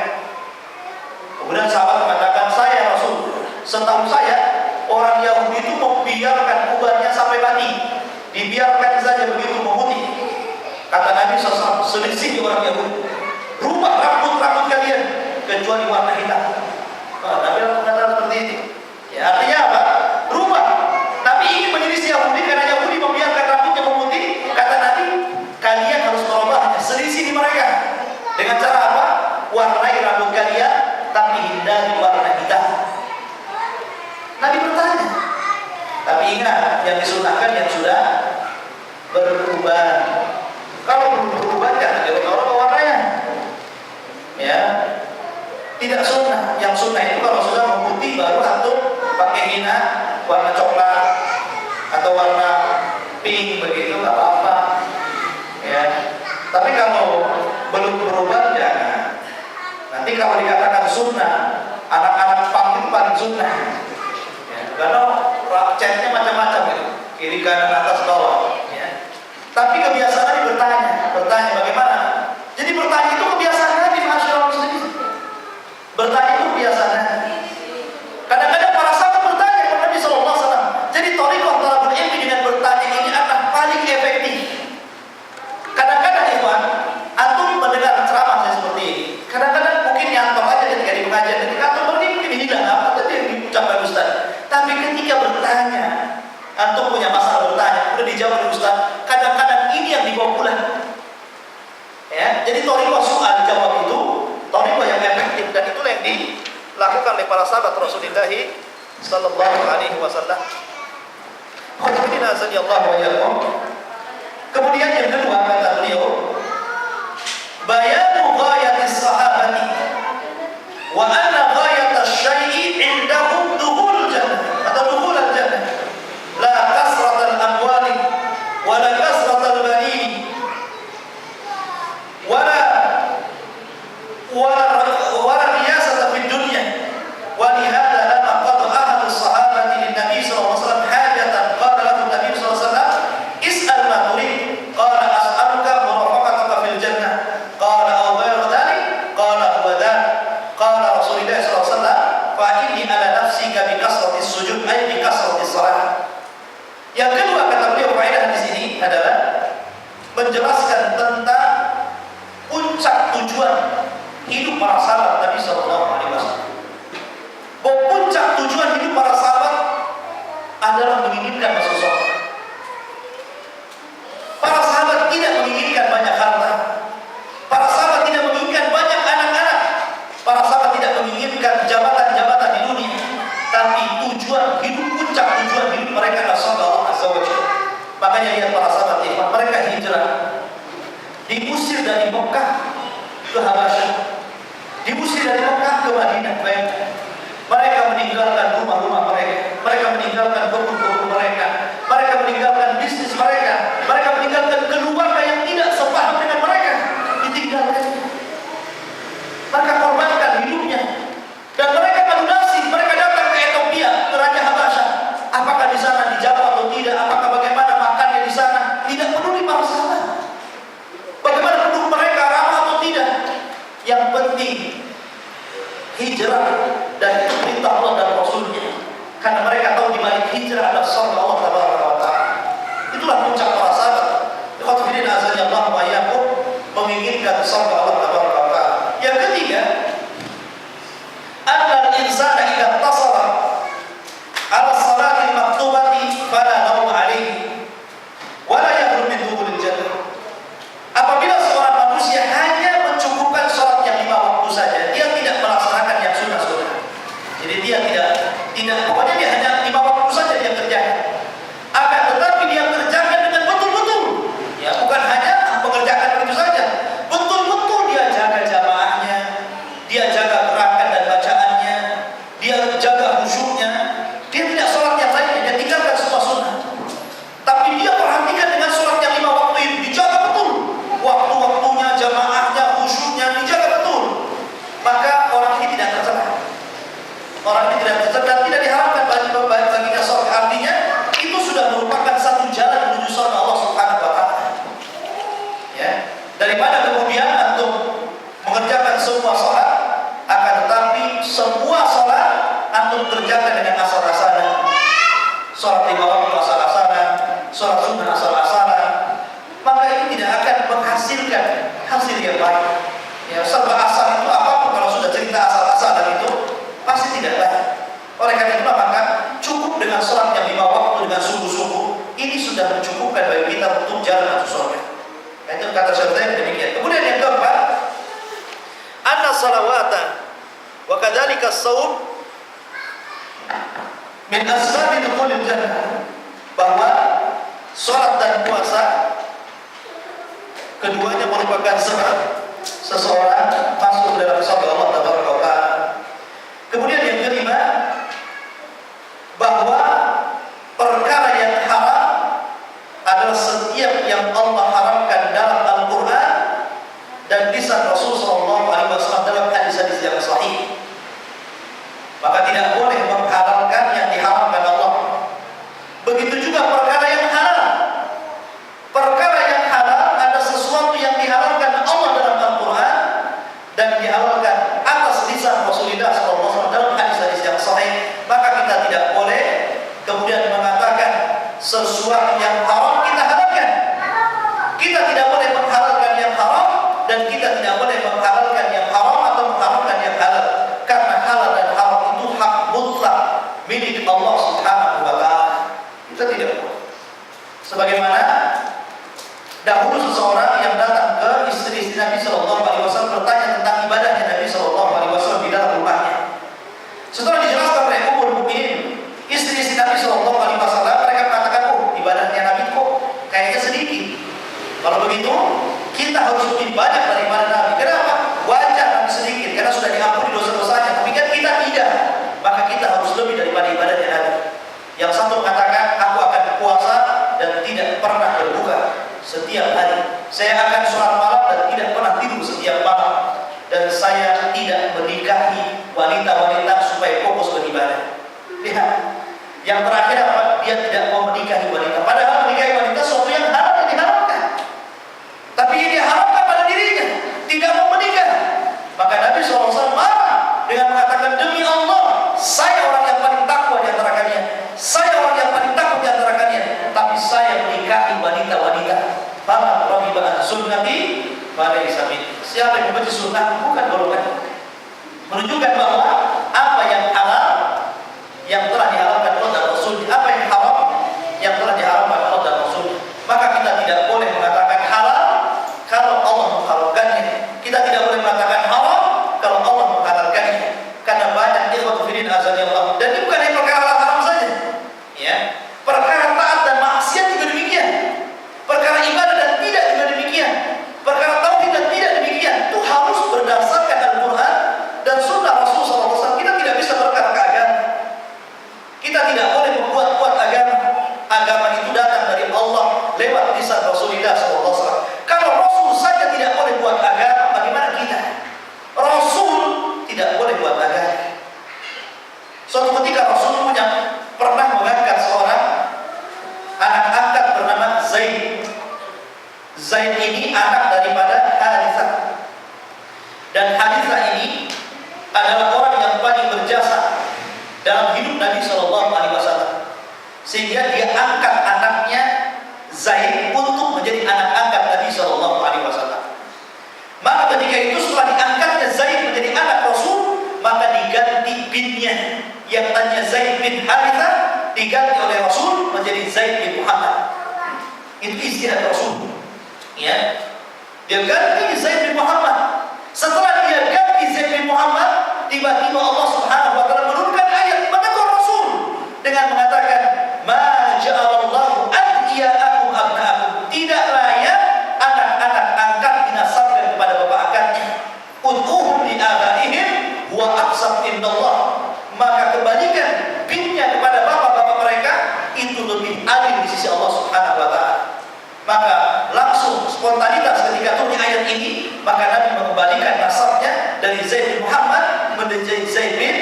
Kemudian sahabat mengatakan, saya Rasul. Setahu saya, orang Yahudi itu membiarkan ubannya sampai mati. Dibiarkan saja begitu memutih. Kata Nabi SAW, selisih orang Yahudi. Rubah rambut-rambut kalian, kecuali warna hitam. Nabi mengatakan seperti itu. Ya, artinya apa? Rubah. Nabi ingin menyelisih Yahudi karena Yahudi membiarkan rambutnya memutih. Kata Nabi, kalian harus merubahnya, selisih mereka. Dengan cara apa? Warnai rambut kalian, tapi hindari warna hitam. Nabi bertanya. Tapi ingat, yang disunahkan yang sudah beruban. Kalau belum beruban, jangan dirubah warnanya. Ya, tidak sunnah. Yang sunnah itu kalau sudah memutih baru antum pakai hina warna coklat atau warna pink begitu, nggak apa-apa. Ya, tapi kalau belum berubah jangan. Nanti kalau dikatakan sunnah, anak-anak pang itu paling sunnah. Ya, karena catnya macam-macam gitu, kiri kanan atas bawah. Ya. Tapi kebiasaan Nabi bertanya bagaimana? Jadi bertanya itu kebiasaan Nabi, masyaallah muslimin. Bertanya itu kebiasaan Nabi. Kadang-kadang para sahabat bertanya kepada Nabi SAW. Jadi thariqah talabul ilmi dengan bertanya ini akan paling efektif. Kadang-kadang ikhwan, antum mendengar ceramah saya seperti ini. Kadang-kadang mungkin nyantol aja ketika di pengajian, ketika antum pergi mungkin hilang apa tadi yang diucapkan Ustaz. Tapi ketika bertanya, antum punya masalah bertanya, udah dijawab oleh Ustaz. Kadang-kadang ini yang dibawa pulang. Ya, jadi thariqah soal jawab itu thariqah yang efektif, dan itulah yang dilakukan oleh para sahabat Rasulullah sallallahu alaihi wasallam. Kemudian yang kedua kata beliau, bayanu ghayatis sahabati wa anna ghayatasy syai'i indahum dukhulul jannah atau dukhulul jannah la kasratal amwali wa la kasratal banin wa la riyasata fid dunya wa li hadha lam qad ahadu sahabati lin nabi sallallahu alaihi wasallam hajatan qala lahu nabi sallallahu alaihi wasallam is'al ma turid qala as'aluka murafaqataka fil jannah qala aw ghayra dhalik qala huwa dhalik qala rasulullah sallallahu alaihi wasallam fa inni ala nafsika bi kasratis sujud ay bi kasratis salat. Yang kedua kata beliau faedah di sini adalah menjelaskan tentang kunci hidup para sahabat Nabi Sallallahu Alaihi Wasallam. Bahwa puncak tujuan hidup para sahabat adalah menginginkan masuk surga. Para sahabat tidak menginginkan banyak harta. Para sahabat tidak menginginkan banyak anak-anak. Para sahabat tidak menginginkan jabatan-jabatan di dunia. Tapi tujuan hidup, puncak tujuan hidup mereka adalah surga Allah Azza wa Jalla. Makanya lihat para sahabat ini, mereka hijrah, diusir dari Mekah ke Habasyah, diusir dari Mekah ke Madinah. Mereka meninggalkan rumah-rumah mereka, mereka meninggalkan kebun-kebun mereka, mereka meninggalkan bisnis mereka, mereka meninggalkan keluarga yang tidak sepaham dengan mereka, ditinggalkan. Mereka korbankan hidupnya, dan mereka melunasi. Mereka datang ke Ethiopia, ke Raja Habasyah. Apakah di sana dijawab atau tidak? Apakah bagaimana makannya di sana? Tidak peduli para sahabat. Bagaimana penduduk mereka ramah atau tidak? Yang penting hijrah dan perintah Allah dan Rasulnya. Karena mereka tahu di balik hijrah adalah surga Allah Taala. Itulah puncak para sahabat. Ikhwatiddin azza Allah wa iyyakum, menginginkan surga Allah Taala. Yang ketiga, annal insana idza tasara ala salati maktubati fala naum alaihi wa la yahrum min dukhulil jannah. Apabila seorang manusia hanya mencukupkan salat yang 5 waktu saja, dia tidak melaksanakan yang sunnah-sunnah. Jadi dia tidak pokoknya dia hanya 5 waktu saja dia kerjakan. Akan tetapi dia kerjakan dengan betul-betul. Ya, bukan hanya mengerjakan begitu saja. Betul-betul dia jaga jamaahnya, dia jaga gerakan dan bacaannya, dia jaga khusyuknya. Dia tidak sholat yang lainnya, dia tinggalkan semua sunnah. Tapi dia perhatikan dengan sholat yang 5 waktu itu, dijaga betul. Waktu-waktunya, jamaahnya, khusyuknya dijaga betul. Maka orang ini tidak tercela. Orang ini tidak tercela dan tidak diharapkan baginya surga. Artinya itu sudah merupakan satu jalan menuju surga Allah Subhanahu wa Ta'ala. Ya, daripada kemudian antum mengerjakan semua sholat, akan tetapi semua sholat antum kerjakan dengan asal-asalan. Sholat 5 waktu asal-asalan, sholat sunnah asal-asalan, maka ini tidak akan menghasilkan hasil yang baik. Ya, serba asal itu apapun kalau sudah cerita asal-asalan itu pasti tidak baik. Oleh karena itulah maka cukup dengan sholat yang 5 waktu dengan sungguh-sungguh, ini sudah mencukupkan bagi kita untuk jalan masuk surga. Itu kata syaitan demikian. Kemudian yang keempat, anna salawata wa kadzalika as-shaum min asbabi dukhulil jannah, bahwa salat dan puasa keduanya merupakan sebab seseorang masuk dalam surga Allah Taala. Kemudian yang kelima, bahwa perkara yang haram adalah setiap yang Allah haramkan dalam Al-Quran dan lisan Rasul Sallallahu Alaihi Wasallam dalam hadis-hadis yang sahih. Maka tidak boleh menghalalkan yang diharamkan Allah. Begitu juga perkara yang halal. Perkara yang halal ada sesuatu yang dihalalkan Allah dalam Al-Quran dan dihalalkan atas lisan Rasulullah SAW dalam hadis-hadis yang sahih. Maka kita tidak boleh kemudian mengatakan sesuatu yang haram kita halalkan. Kita tidak boleh menghalalkan yang haram dan kita tidak boleh menghalalkan yang haram atau mengharamkan yang halal. Karena halal dan haram itu hak mutlak milik Allah Subhanahu wa Ta'ala. Kita tidak boleh. Sebagaimana dahulu seseorang yang datang ke istri-istri Nabi Sallallahu Alaihi Wasallam bertanya tentang ibadahnya Nabi Sallallahu Alaihi Wasallam di dalam rumahnya. Setelah dijelaskan oleh Ummul Mukminin, istri-istri Nabi Sallallahu Alaihi Wasallam, mereka mengatakan, oh ibadahnya Nabi kok kayaknya sedikit. Kalau begitu, kita harus lebih banyak daripada Nabi. Kenapa? Wajar Nabi sedikit, karena sudah diampuni dosa-dosanya. Tapi kan kita tidak, maka kita harus lebih daripada ibadahnya Nabi. Yang satu mengatakan, aku akan puasa dan tidak pernah berbuka setiap hari. Saya akan sholat malam dan tidak pernah tidur setiap malam. Dan saya tidak menikahi wanita-wanita supaya fokus beribadah. Lihat, yang terakhir apa? Dia tidak mau menikahi wanita. Padahal menikahi wanita sesuatu yang haram yang diharamkan. Tapi ini haramkan pada dirinya, tidak mau menikah. Maka Nabi SAW marah dengan mengatakan, demi Allah, saya orang yang paling takwa di antara kalian. Saya orang yang paling takut di antara kalian. Tapi saya menikahi wanita-wanita. Faman raghiba an sunnati falaysa minni. Siapa yang membenci sunnah bukan golongan. Menunjukkan bahwa apa yang halal yang telah diharamkan Allah dan Rasul, apa yang haram yang telah diharamkan Allah dan Rasul. Maka kita tidak boleh mengatakan halal kalau Allah mengharamkannya. Kita tidak boleh mengatakan haram kalau Allah menghalalkannya. Karena banyak ikhwatu fillah azanillah. Dan ini bukan hanya perkara haram saja. Ya. Perkara taat dan maksiat juga demikian. Perkara ibadah dan tidak juga demikian. Perkara tauhid dan tidak demikian. Itu harus berdasarkan Al-Quran dan Sunnah Rasulullah SAW. Kita tidak bisa berkata ke agama. Kita tidak boleh membuat-buat agama. Agama itu datang dari Allah lewat lisan Rasulullah SAW. Kalau Rasul saja tidak boleh buat agama, bagaimana kita? Rasul tidak boleh buat agama. Suatu ketika Rasul pernah mengangkat seorang anak angkat bernama Zaid. Zaid ini anak daripada Harithah. Dan Harithah ini adalah orang yang paling berjasa dalam hidup Nabi SAW. Sehingga dia angkat anaknya Zaid untuk menjadi anak angkat Nabi SAW. Maka ketika itu setelah diangkatnya Zaid menjadi anak Rasul, maka diganti binnya yang tadinya Zaid bin Harithah diganti oleh Rasul menjadi Zaid bin Muhammad. Itu istihad Rasul. Ya, dia ganti Zaid bin Muhammad. Setelah dia ganti Zaid bin Muhammad, tiba-tiba Allah Subhanahu wa taala menurunkan ayat menegur Rasul dengan mengatakan, "Ma ja'alallahu adiyaakum abnaakum." Tidak layak anak-anak angkat dinasabkan kepada bapak angkatnya. Ud'uhum li abaihim wa aqsam indallah. Maka kembalikan binnya kepada bapak-bapak mereka, itu lebih adil di sisi Allah Subhanahu wa taala. Maka langsung spontanitas ketika turun ayat ini, maka Nabi mengembalikan nasabnya dari Zaid bin Muhammad menjadi Zaid bin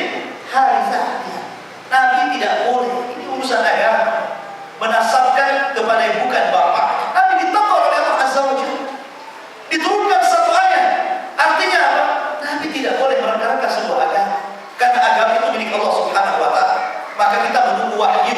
Harithah. Nabi tidak boleh, ini urusan agama, menasabkan kepada yang bukan bapak. Nabi ditegur oleh Allah Azza wa Jalla. Diturunkan satu ayat. Artinya apa? Nabi tidak boleh merendahkan sebuah agama. Karena agama itu milik Allah Subhanahu wa taala. Maka kita menunggu wahyu.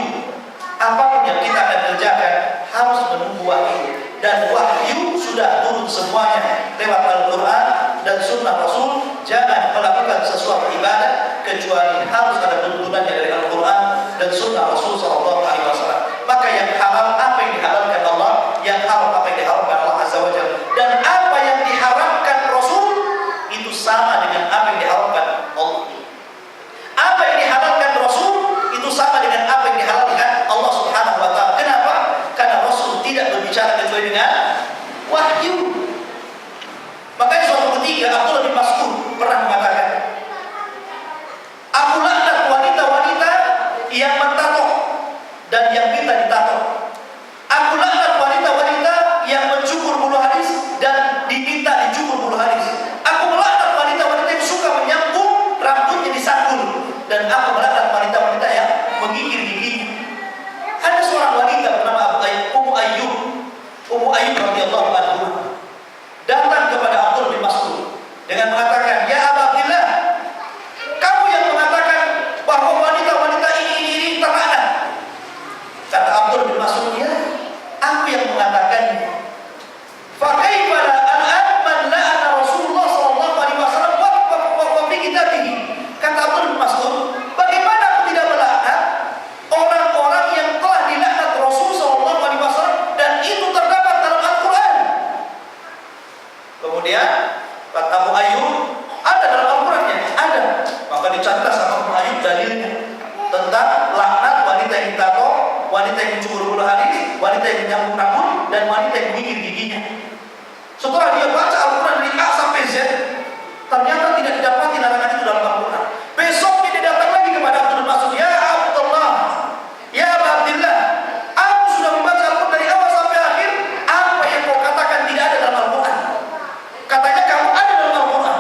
Apapun yang kita akan kerjakan harus menunggu wahyu. Dan wahyu sudah turun semuanya lewat Al-Quran dan Sunnah Rasul. Jangan melakukan sesuatu ibadah kecuali harus ada tuntunannya dari Al-Quran dan Sunnah Rasul SAW. Maka yang halal apa yang dihalalkan Allah, yang haram apa yang diharamkan Allah Azza wa Jalla. Dan apa yang diharamkan Rasul itu sama dengan apa yang diharamkan Allah. Apa yang dihalalkan Rasul itu sama dengan apa yang dihalalkan Allah Subhanahu wa taala. Kenapa? Karena Rasul tidak berbicara kecuali dengan wahyu. Makanya suatu ketika Abdullah bin Mas'ud pernah mengatakan, "Aku laknat wanita-wanita yang mentato dan yang minta ditato. Aku laknat wanita-wanita yang mencukur bulu hadis dan diminta dicukur bulu hadis. Aku melaknat wanita-wanita yang suka menyambung rambutnya disanggul, dan aku melaknat wanita-wanita yang menggigit giginya." Ada seorang wanita bernama Ummu Ayyub radhiyallahu anha datang kepada Abdullah bin Mas'ud dengan mengatakan, "Ya Aba Abdillah, kamu yang mengatakan bahwa wanita-wanita ini terlaknat." Kata Abdullah bin Mas'ud, "Ya, aku yang mengatakannya." Fa kaifa la al'an man la'ana Rasulullah sallallahu alaihi wasallam wa fi kitabih. Kata Abdullah bin Mas'ud, bagaimana aku tidak melaknat orang-orang yang telah dilaknat Rasul sallallahu alaihi wasallam dan itu terdapat dalam Al-Qur'an. Kemudian kata Abu Ayyub, ada dalam Al-Qur'annya? Ada. Maka dicatat sama Abu Ayyub dalilnya tentang laknat wanita yang ditato, wanita yang mencukur bulu hadis, wanita yang menyambung rambut, dan wanita yang menggigit giginya. Setelah dia baca Al-Quran dari A sampai Z, ternyata tidak didapati larangan itu dalam Al-Quran. Besoknya dia datang lagi kepada Abdullah bin Mas'ud, "Ya Abdullah, ya Aba Abdillah, aku sudah membaca Al-Quran dari awal sampai akhir. Apa yang kau katakan tidak ada dalam Al-Quran? Katanya kamu ada dalam Al-Quran."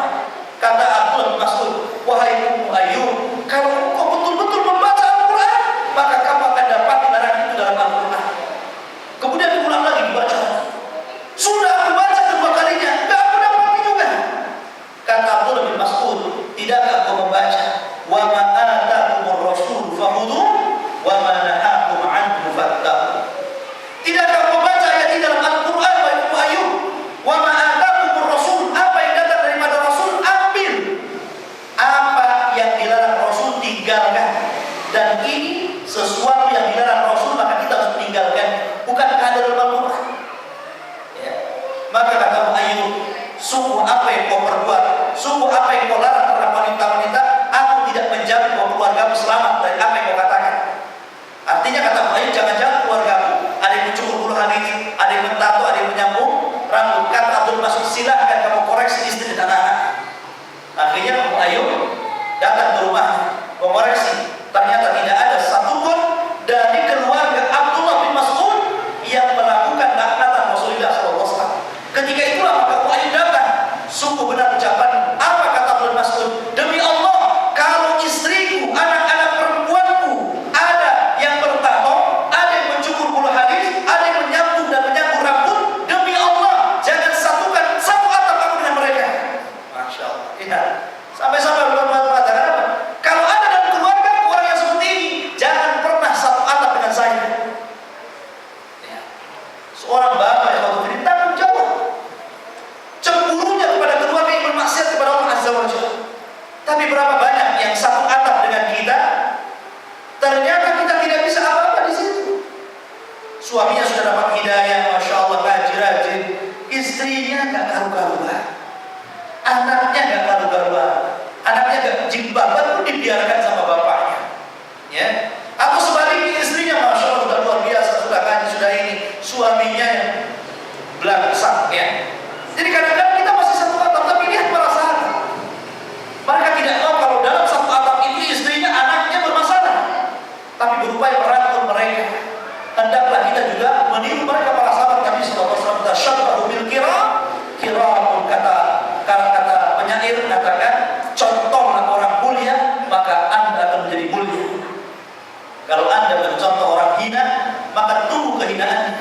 Kata Abdullah bin Mas'ud, "Wahai Ummu Ayyub, kalau kau betul-betul membaca Al-Quran, maka kamu akan dapat larangan itu dalam Al-Quran." Kemudian diulang lagi dibaca. Sudah aku baca kedua kalinya, enggak aku Sungguh apa yang kau perbuat, sungguh apa yang kau larang terhadap wanita-wanita, aku tidak menjamin bahwa keluargamu selamat dari apa yang kau katakan. Artinya kata Mu'ayyid, jangan-jangan keluargamu ada yang mencukur bulu halis, ada yang mentato, ada yang menyambung rambut. Kata Abdul Mas'ud, silahkan kamu koreksi istri dan anak-anak. Akhirnya Mu'ayyid datang ke rumahnya mengoreksi. Ternyata tidak ada satupun dari keluarga Abdullah bin Mas'ud yang melakukan laknatan Rasulullah SAW. Ketika itulah maka Mu'ayyid datang. Sungguh benar ucapan apa kata Abdul Mas'ud, demi Allah, kalau istriku, anak-anak perempuanku ada yang bertato, ada yang mencukur bulu halis, ada yang menyambung dan menyambung rambut, demi Allah jangan satukan satu atap aku dengan mereka. Masya Allah. Ingat, sampai-sampai belum mengatakan apa? Kalau ada dalam keluarga orang yang seperti ini, jangan pernah satu atap dengan saya. Ya. Seorang bapak yang waktu ini tanggung jawab. Cemburunya kepada keluarga yang bermaksiat kepada Allah Azza wa Jalla. Tapi berapa banyak yang satu atap dengan kita, ternyata kita tidak bisa apa-apa di situ. Suaminya sudah dapat hidayah, masya Allah, rajin, istrinya nggak karu-karuan, anaknya nggak karu-karuan, anaknya nggak jilbaban pun dibiarkan sama bapaknya, ya. Atau sebaliknya istrinya masya Allah sudah luar biasa, sudah kaji, sudah ini, suaminya yang belangsak, ya. Jadi kadang-kadang kita masih satu atap, tapi lihat para sahabat, mereka tidak tahu kalau dalam satu atap itu istrinya, anaknya bermasalah, tapi berupaya merangkul mereka. Hendaklah kita juga meniru mereka para sahabat Nabi SAW. Tasyabbahu bil kiramun, kata penyair katakan, contohlah orang mulia maka Anda akan menjadi mulia. Kalau Anda mencontoh orang hina, maka tunggu kehinaannya.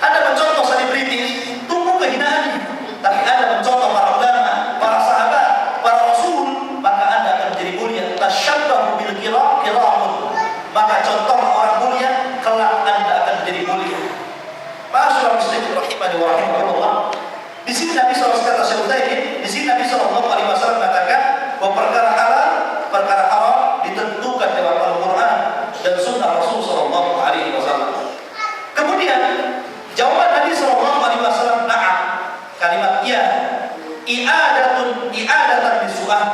Anda mencontoh selebritis, tunggu kehinaannya. Tapi Anda mencontoh para ulama, para sahabat, para rasul, maka Anda akan menjadi mulia. Tasyabbahu bil kiramun, maka contohlah orang mulia, kelak Anda akan menjadi mulia. Ma'asyiral muslimin rahimani wa rahimakumullah. Di sini Nabi SAW di sini Nabi SAW mengatakan bahwa perkara halal, perkara haram ditentukan dalam Al-Quran dan Sunnah Rasul SAW. Kemudian jawaban Nabi SAW, na'am, kalimat iya, i'adatan bisu'al.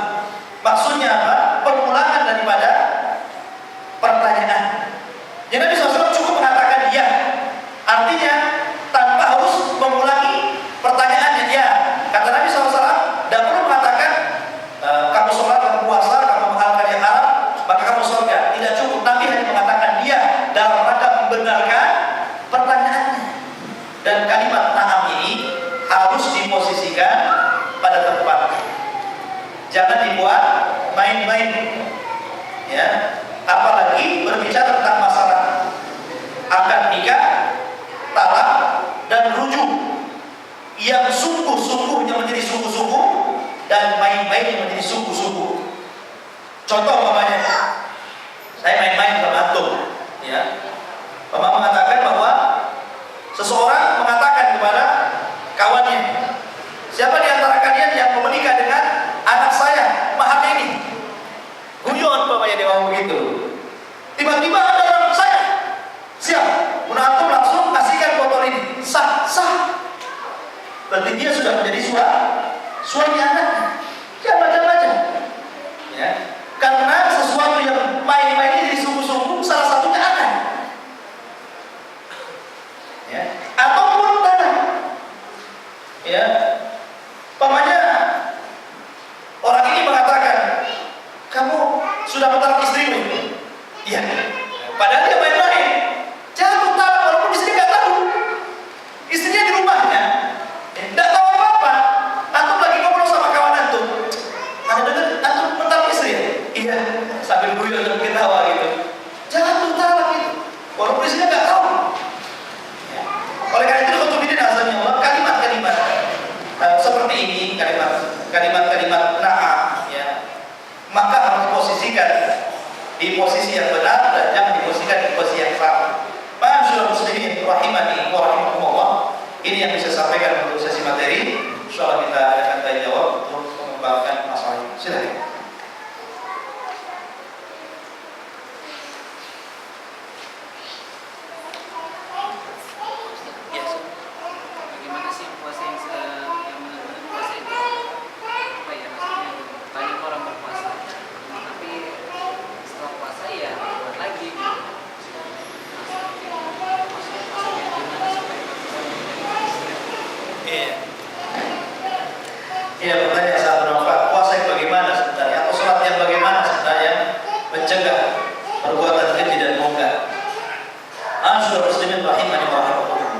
Maksudnya apa? Pengulangan daripada pertanyaan. Jadi Nabi SAW cukup mengatakan iya. Artinya tanpa harus mengulangi pertanyaannya. Ya, kata Nabi SAW, tidak perlu mengatakan kamu sholat, kamu puasa, kamu menghalalkan yang haram, maka kamu surga. Tidak cukup. Nabi hanya mengatakan dia dalam rangka membenarkan pertanyaannya. Dan kalimat na'am ini harus diposisikan pada tempatnya. Jangan dibuat main-main. Ya, apalagi berbicara tentang masalah akad nikah, talak dan rujuk yang sungguh-sungguhnya menjadi sungguh-sungguh dan main-main yang menjadi sungguh-sungguh. Contoh umpamanya, saya main-main sama antum, ya. Bapak mengatakan bahwa seseorang mengatakan kepada kawannya, siapa di antara kalian yang mau menikah dengan anak saya, maharnya ini? Guyon umpamanya dia ngomong begitu. Tiba-tiba ada orang, saya siap. Antum langsung kasihkan botol ini, sah. Berarti dia sudah menjadi suami anaknya. Jangan macam-macam, ya. Karena sesuatu yang main-main ini sungguh-sungguh, salah satunya anak, ya. Ataupun tanah, ya. Pamannya orang ini mengatakan, kamu sudah mentalak istrimu? Iya. Padahal dia main-main. Jangan talak walaupun istri nggak tahu. Istrinya di rumahnya, nggak tahu apa-apa. Antum lagi ngobrol sama kawan antum. Ada dengar antum mentalak istri ya? Iya. Sambil guyon dan ketawa gitu. Jangan talak itu, walaupun istrinya nggak tahu. Ya. Oleh karena itu, khutbah azannya Allah, kalimat-kalimat seperti ini, kalimat-kalimat na'am, ya, maka harus diposisikan di posisi yang benar dan jangan diposisikan di posisi yang salah. Ma'asyiral muslimin rahimani wa rahimakumullah. Ini yang bisa sampaikan untuk sesi materi. Insyaallah kita akan tanya jawab untuk mengembangkan masalah ini. Silakan. Bagaimana sih puasa yang benar-benar puasa itu Iya. Iya, bertanya saat bermanfaat. Puasa yang bagaimana sebenarnya? Atau sholat yang bagaimana sebenarnya? Mencegah perbuatan keji dan mungkar. Saudara muslimin rahimani wa rahimakumullah.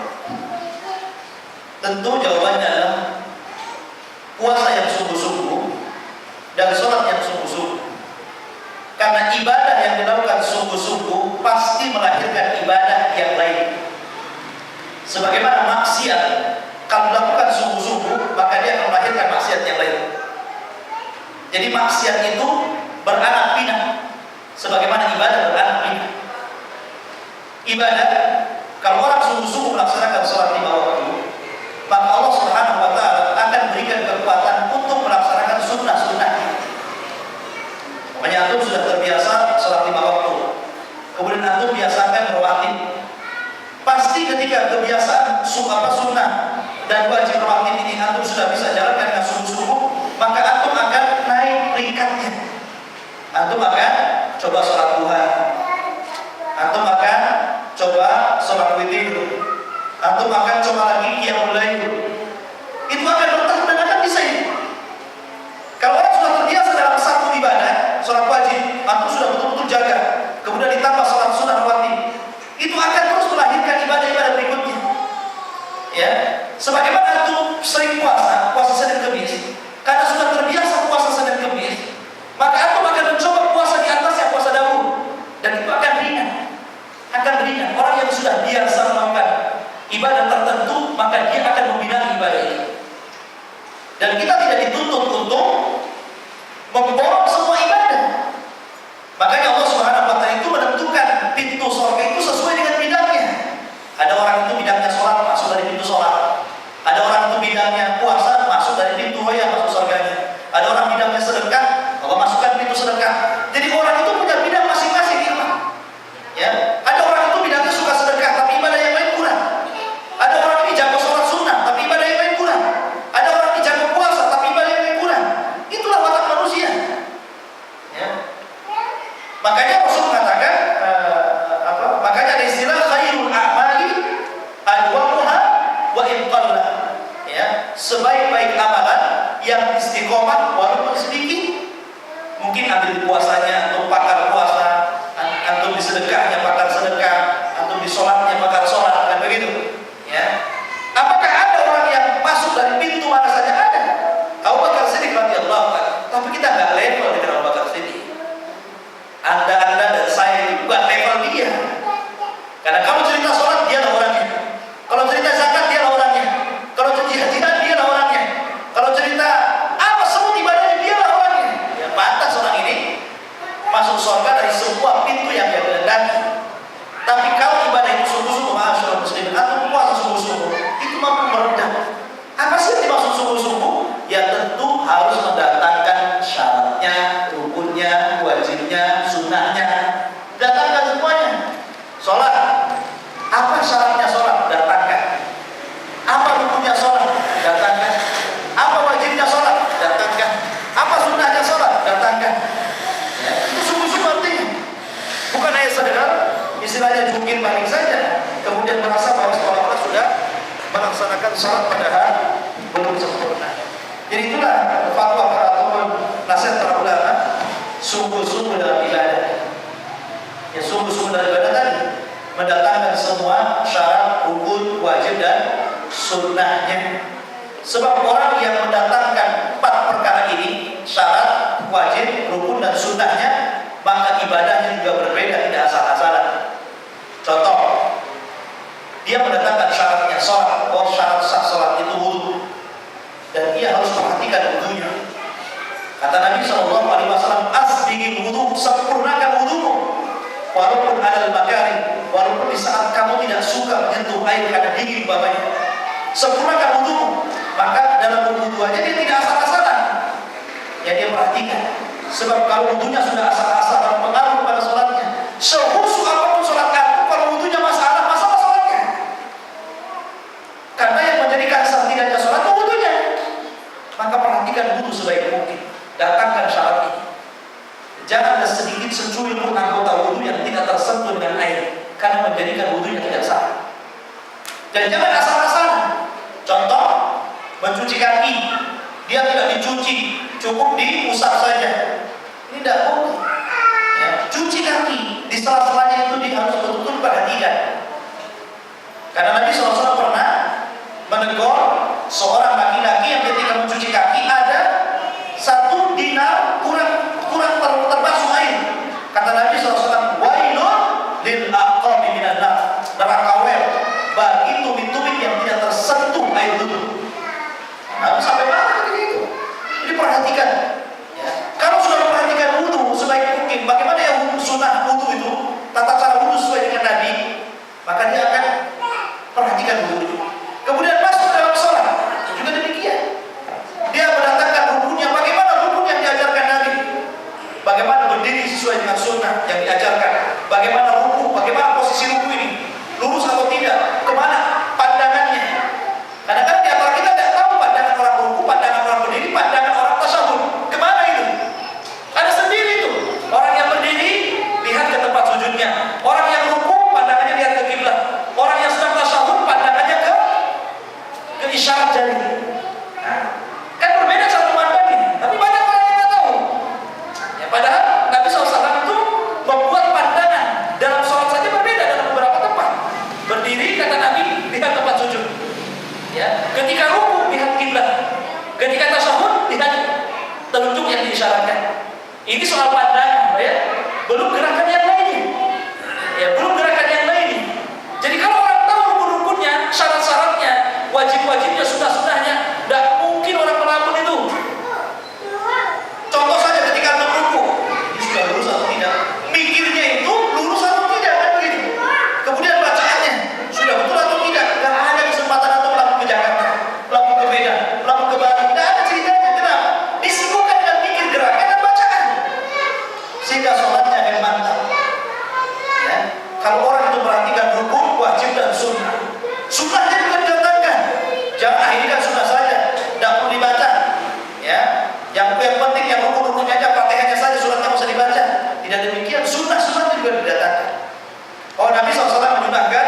Tentu jawabannya adalah puasa yang sungguh-sungguh dan sholat yang sungguh-sungguh. Karena ibadah yang dilakukan sungguh-sungguh pasti melahirkan ibadah yang lain. Sebagaimana maksiat, kalau dilakukan sungguh-sungguh, maka dia akan melahirkan maksiat yang lain. Jadi maksiat itu beranak pinak, sebagaimana ibadah beranak pinak. Ibadah, kalau orang sungguh-sungguh melaksanakan sholat 5 waktu, maka Allah Subhanahu wa Ta'ala akan berikan kekuatan untuk melaksanakan sunnah-sunnah. Makanya antum sudah terbiasa sholat 5 waktu, kemudian antum biasakan rawatib. Pasti ketika kebiasaan sunnah dan wajib rawatib ini antum sudah bisa jalankan dengan sungguh-sungguh, maka antum akan naik peringkatnya. Antum akan coba sholat duha, antum akan coba sholat witir, antum akan coba lagi qiyamul lail. Itu akan bertahun dan akan bisa ini. Kalau orang sudah terbiasa dalam satu ibadah, sholat wajib, antum sudah betul-betul jaga, kemudian ditambah sholat sunnah rawatib, itu akan terus melahirkan ibadah-ibadah berikutnya. Ya, sebagaimana antum sering puasa Senin Kemis, karena sudah terbiasa puasa Senin Kemis, maka antum akan mencoba puasa di atasnya puasa Daud, dan itu akan ringan. Orang yang sudah biasa melakukan ibadah tertentu, maka dia akan membina ibadah ini. Dan kita tidak dituntut untuk memborong semua ibadah. Makanya Allah Subhanahu wa Ta'ala itu menentukan pintu surga itu sesuai dengan bidangnya. Ada orang itu bidangnya sholat, masuk dari pintu sholat. Ada orang itu bidangnya puasa, masuk dari pintu roya, masuk surganya. Ada orang bidangnya sedekah, Allah masukkan pintu sedekah. Jadi orang itu punya bidang masing-masing. Ya, ada orang itu bidangnya suka sedekah, tapi ibadah yang lain kurang. Ada orang ini jago sholat sunnah, tapi ibadah yang lain kurang. Ada orang ini jago puasa, tapi ibadah yang lain kurang. Itulah watak manusia. Ya. Makanya Rasul mengatakan, makanya ada istilah khairul a'mali adwamuha wa in qalla. Ya, sebaik-baik amalan yang istiqomah walaupun sedikit. Mungkin ambil puasanya atau pakar puasa, antum di sedekahnya pakar sedekah, antum di sholatnya pakar sholat, kan begitu? Ya. Apakah ada orang yang masuk dari pintu mana saja? Ada. Abu Bakar Siddiq radhiyallahu anhu, tapi kita nggak level dengan Abu Bakar Siddiq. Anda dan saya ini bukan level dia. Karena kamu cerita sholat, dia lah orangnya. Kalau cerita zakat, dia lah orangnya. Kalau cerita jihad, dia lah orangnya. Kalau cerita apa semua ibadahnya, dia lah orangnya. Ya pantas orang ini masuk surga dari sebuah pintu yang dia kehendaki. Tapi kalau ibadah itu sungguh-sungguh, masyaallah muslimin, atau puasa sungguh-sungguh, itu mampu meredam. Apa sih yang dimaksud sungguh-sungguh? Ya tentu harus mendatangkan syaratnya, rukunnya, wajibnya, sunnahnya. Datangkan semuanya. Sholat, apa syaratnya sholat? Datangkan. Apa rukunnya sholat? Datangkan. Apa wajibnya sholat? Datangkan. Apa sunnahnya sholat? Datangkan. Ya, itu sungguh-sungguh artinya. Bukan hanya sekedar istilahnya jungkir balik saja, kemudian merasa bahwa seolah-olah sudah melaksanakan sholat padahal belum sempurna. Jadi itulah fatwa para ataupun nasihat para ulama, sungguh-sungguh dalam ibadah. Ya sungguh-sungguh dalam ibadah tadi mendatangkan semua syarat, rukun, wajib dan sunnahnya. Sebab orang yang mendatangkan 4 perkara ini, syarat, wajib, rukun dan sunnahnya, maka ibadahnya juga berbeda, tidak asal-asalan. Contoh, dia mendatangkan syaratnya sholat. Oh, syarat sah sholat itu wudu, dan ia harus perhatikan wudunya. Kata Nabi SAW, asbigil wudu, sempurnakan wudumu. Walaupun ada makari, walaupun di saat kamu tidak suka menyentuh air karena dingin babanya, sempurnakan wudumu. Maka dalam wudunya dia tidak asal-asalan. Ya dia perhatikan. Sebab kalau wudunya sudah asal-asalan pengaruh pada sholatnya. Sehusu apapun sholat kamu, kalau wudunya masalah sholatnya. Karena yang menjadikan sah tidaknya sholat itu wudunya. Maka perhatikan wudu sebaik mungkin. Datangkan syarat ini. Jangan ada sedikit secuil pun anggota wudu yang tidak tersentuh dengan air, karena menjadikan wudunya tidak sah. Dan jangan asal-asalan. Contoh, mencuci kaki, dia tidak dicuci, cukup diusap saja. Ini tidak boleh. Ya, cuci kaki di sela-selanya itu harus betul-betul perhatikan. Karena Nabi SAW pernah menegur seorang laki-laki yang ketika mencuci kaki ada 1 dinar kurang terbasuh air. Kata Nabi SAW, wailun lil aqabi minan nar, neraka wel bagi tumit-tumit yang tidak tersentuh air wudu. Nah, sampai mana begitu? Jadi perhatikan. Ya. Kalau sudah memperhatikan wudu sebaik mungkin, bagaimana ya sunnah wudu itu, tata cara wudu sesuai dengan Nabi, maka dia akan perhatikan wudu. Kemudian masuk dalam sholat juga demikian. Dia mendatangkan rukunnya, bagaimana rukun yang diajarkan Nabi, bagaimana berdiri sesuai dengan sunnah yang diajarkan, bagaimana ruku, bagaimana posisi ruku ini, lurus atau tidak, kemana pandangannya. Kadang-kadang di antara kita tidak tahu pandangan orang ruku, pandangan orang berdiri, pandangan orang tasyahud, kemana itu? Ada sendiri itu. Orang yang berdiri lihat ke tempat sujudnya, orang yang ruku pandangannya lihat ke kiblat, orang yang sedang tasyahud pandangannya ke isyarat jari. Nah, kan berbeda satu pandangnya, tapi banyak orang yang tidak tahu. Ya, padahal Nabi SAW itu membuat pandangan dalam sholat saja berbeda dalam beberapa tempat. Berdiri kata Nabi lihat tempat sujud. Ya, ketika ruku lihat kiblat, ketika tasyahud lihat telunjuk yang diisyaratkan. Ini soal pandangan, ya. Belum gerakan yang lainnya. Ya, belum gerakan yang lainnya. Jadi kalau orang tahu rukun-rukunnya, syarat-syaratnya, wajib-wajibnya, sunnah-sunnahnya, tidak mungkin orang melamun itu. Contoh saja ketika ruku, ini sudah lurus atau tidak? Mikirnya itu lurus atau tidak, kan begitu. Kemudian bacaannya sudah betul atau tidak? Tidak ada kesempatan atau melakukan ke Jakarta, melakukan ke Medan, melakukan ke Bali. Tidak ada ceritanya. Kenapa? Disibukkan dengan mikir gerakan dan bacaan, sehingga sholatnya akan mantap. Ya. Kalau orang itu perhatikan rukun, wajib dan sunnah. Sunnahnya juga didatangkan. Jangan akhirkan sunnah saja, tidak perlu dibaca. Ya, yang penting yang rukun-rukunnya aja, Fatihahnya saja, suratnya bisa dibaca. Tidak demikian, sunnah-sunnahnya juga didatangkan. Oh, Nabi SAW menyunahkan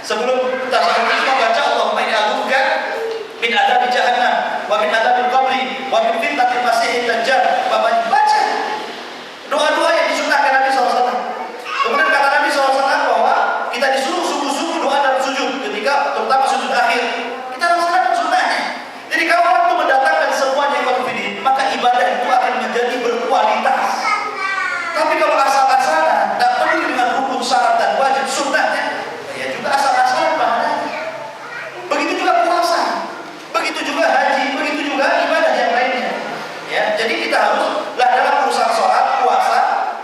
sebelum tasyahud itu membaca Allahumma inni a'udzubika min adzabi jahannam wa min adzabil qabri wa min fitnatil masiihid dajjal. Baca doa-doa yang disunahkan Nabi SAW. Kemudian kata Nabi SAW bahwa kita disuruh sungguh-sungguh doa dalam sujud, ketika terutama sujud akhir kita laksanakan sunnahnya. Jadi kalau orang itu mendatangkan semuanya konfident, maka ibadah itu akan menjadi berkualitas. Tapi kalau asal-asalan, tidak peduli dengan rukun, syarat dan wajib sunnahnya, ya juga asal-asalan pahalanya. Begitu juga puasa, begitu juga haji, begitu juga ibadah yang lainnya. Ya, jadi kita haruslah dalam urusan sholat, puasa,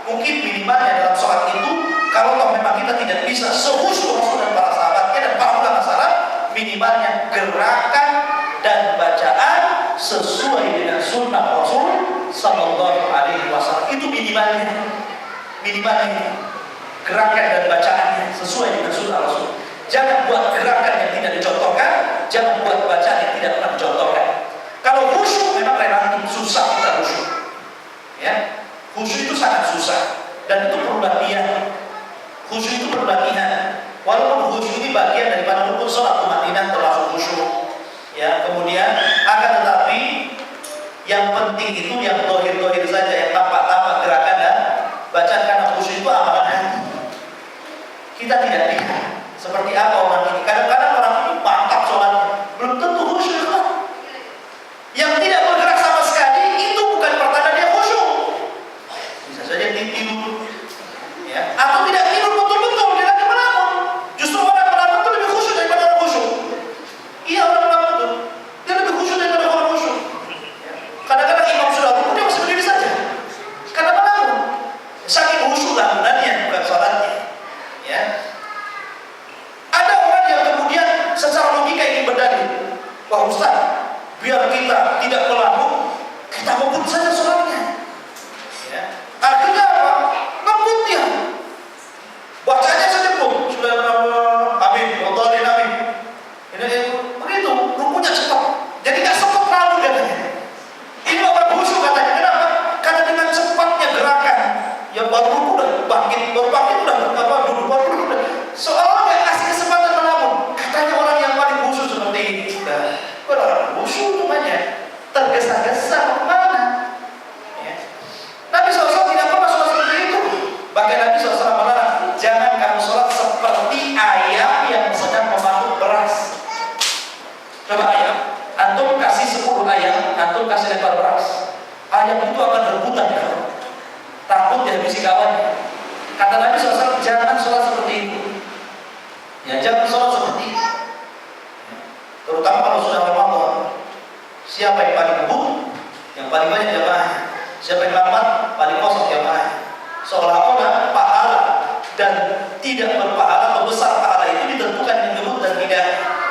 mungkin minimalnya dalam sholat itu, kalau toh memang kita tidak bisa sehusu Rasul dan para sahabatnya dan para ulama salaf, minimalnya gerakan dan bacaan sesuai dengan sunnah Rasul Sallallahu Alaihi Wasallam. Itu minimalnya gerakan dan bacaannya sesuai dengan sunnah Rasul. Jangan buat gerakan yang tidak dicontohkan, jangan buat bacaan yang tidak pernah dicontohkan. Kalau khusyuk memang relatif susah kita khusyuk. Ya, khusyuk itu sangat susah dan itu perlu latihan. Khusyuk itu perlu latihan. Walaupun khusyuk ini bagian daripada rukun sholat, tumaninah termasuk khusyuk. Ya, kemudian akan tetapi yang penting itu yang dohir-dohir saja, yang tampak-tampak gerakan dan bacaan, karena khusyuk itu amalan hati. Kita tidak lihat seperti apa orang ini. Kadang-kadang orang ini mantap sholatnya, belum tentu khusyuk. Yang tidak bergerak sama sekali itu bukan pertanda dia khusyuk. Bisa saja tidur, ya, atau tidak tidur betul-betul, dia lagi melamun. Justru orang melamun itu lebih khusyuk daripada orang khusyuk. Iya, orang melamun itu dia lebih khusyuk daripada orang khusyuk. Kadang-kadang imam sudah rukun, dia masih berdiri saja karena melamun. Saking khusyuk lamunannya, bukan sholatnya. Ya. Ada orang yang kemudian secara logika ingin berdalil, wah Ustaz, biar kita tidak melamun, kita ngebut saja sholatnya. Ya. Akhirnya apa? Ngebut dia. Bacanya saja pun sudah amin, wadhalin amin. Ini begitu, rukunya cepat. Jadi nggak sempat melamun katanya. Ini orang khusyuk katanya. Kenapa? Karena dengan cepatnya gerakan, yang baru ruku udah bangkit udah duduk baru udah. Seolah nggak kasih kesempatan melamun. Katanya orang yang paling khusyuk seperti ini. Kalau orang khusyuk namanya, tergesa-gesa kemana? Ya. Nabi SAW tidak pernah sholat seperti itu. Bahkan Nabi SAW melarang, jangan kamu sholat seperti ayam yang sedang mematuk beras. Coba ayam, antum kasih 10 ayam, antum kasih lempar beras, ayam itu akan rebutan ya, takut dihabisi kawannya. Kata Nabi SAW, jangan sholat seperti itu. Ya, jangan sholat seperti itu. Terutama kalau sudah Ramadan. Siapa yang paling ngebut? Yang paling banyak jamaahnya. Siapa yang lambat? Paling kosong jamaahnya. Seolah-olah pahala dan tidak berpahala atau besar pahala itu ditentukan yang ngebut dan tidak.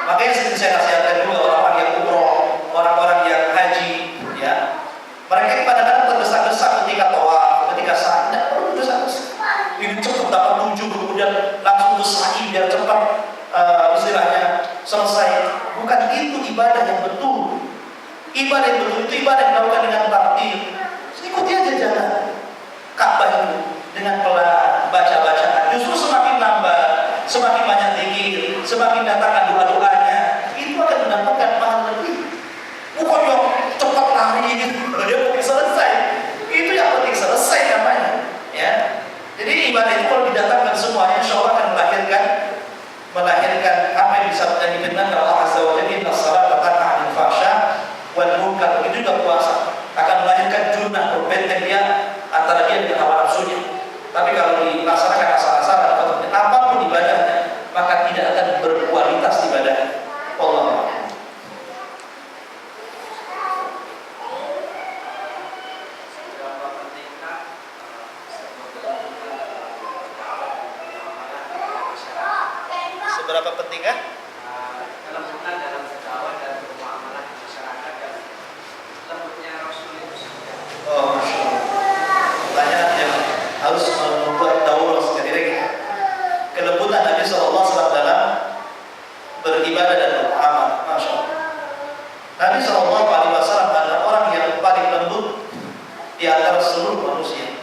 Makanya saya nasihatkan juga orang-orang yang umroh, orang-orang yang haji, ya. Mereka kadang-kadang tergesa-gesa ketika tawaf, ketika sa'i, tidak perlu tergesa-gesa. Ini cepat dapat 7, kemudian langsung ke sa'i biar cepat istilahnya selesai. Bukan itu ibadah yang betul. Ibadah yang betul itu ibadah yang dilakukan dengan takdir. Ikuti aja jalan Ka'bah itu dengan pelan, baca-bacaan. Justru semakin lambat, semakin banyak zikir, semakin datangkan doa-doanya, itu akan mendapatkan pahala lebih. Bukan yang cepat lari gitu, dia penting selesai. Itu yang penting selesai namanya. Ya. Jadi ibadah itu kalau didatangkan semuanya, insya Allah akan melahirkan apa yang disabdakan dengan Allah Azza wa Jalla, inna salata tanha 'anil fahsya wal munkar. Begitu juga puasa akan melahirkan junah, berbenteng dia antara dia dengan hawa nafsunya. Tapi kalau dilaksanakan asal-asalan atau apapun ibadahnya, maka tidak akan berkualitas ibadahnya. Allah. Seberapa pentingkah kelembutan dalam berdakwah dan bermuamalah di masyarakat dan lembutnya Rasul itu sendiri? Oh, Masya Allah. Pertanyaan yang harus membuat daurah sekali lagi. Kelembutan Nabi SAW dalam beribadah dan beramal. Masya Allah. Nabi SAW adalah orang yang paling lembut di antara seluruh manusia.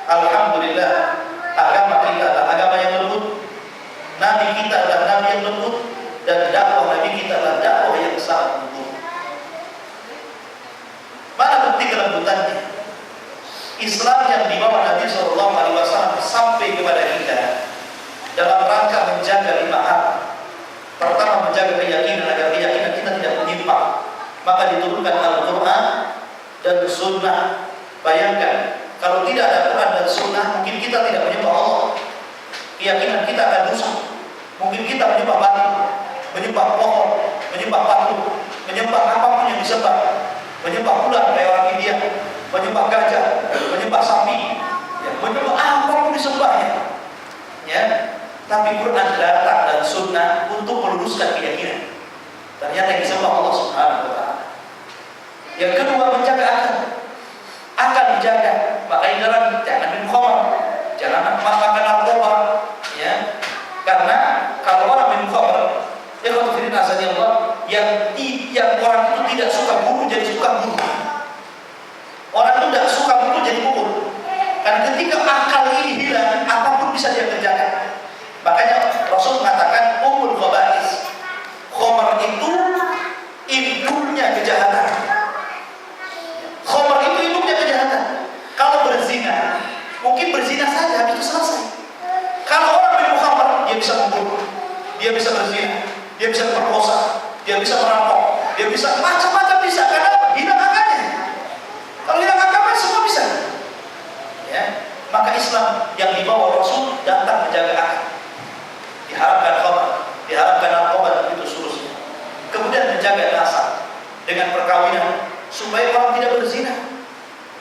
Alhamdulillah, agama kita adalah agama yang lembut. Nabi kita adalah Nabi yang lembut, dan dakwah Nabi kita adalah dakwah yang sangat lembut. Mana bukti kelembutannya? Islam yang dibawa Nabi SAW sampai kepada kita dalam rangka menjaga 5 hal. Pertama, menjaga keyakinan agar keyakinan kita tidak menyimpang. Maka diturunkan Al-Quran dan Sunnah. Bayangkan, kalau tidak ada Quran dan Sunnah, mungkin kita tidak menyembah Allah. Keyakinan kita akan rusak. Mungkin kita menyembah batu, menyembah pohon, menyembah batu, menyembah apapun yang disembah, menyembah ular kayak orang India, menyembah gajah, menyembah sapi, ya, menyembah apapun disembahnya. Ya, tapi Quran datang dan Sunnah untuk meluruskan keyakinan. Ternyata yang disembah Allah Subhanahu wa Ta'ala. Yang kedua, menjaga akal. Akal dijaga. Makanya jangan minum khamar, jangan makan narkoba, ya. Karena kalau orang minum khamar, yang orang itu tidak suka guru jadi suka guru. Orang itu tidak suka guru jadi pukul. Karena ketika akal ini hilang, apapun bisa dia kerjakan. Makanya Rasul mengatakan umul khaba'is. Khamar itu induknya kejahatan. Khamar itu induknya kejahatan. Kalau berzina, mungkin berzina saja habis itu selesai. Kalau orang minum khamar, dia bisa membunuh, dia bisa berzina, dia bisa perkosa, dia bisa merampok, dia bisa macam-macam bisa. Karena hilang akalnya. Kalau hilang akalnya semua bisa. Ya, maka Islam yang dibawa Rasul datang menjaga akal. Diharapkan khamar, diharapkan narkoba dan itu seterusnya. Kemudian menjaga nasab dengan perkawinan supaya orang tidak berzina,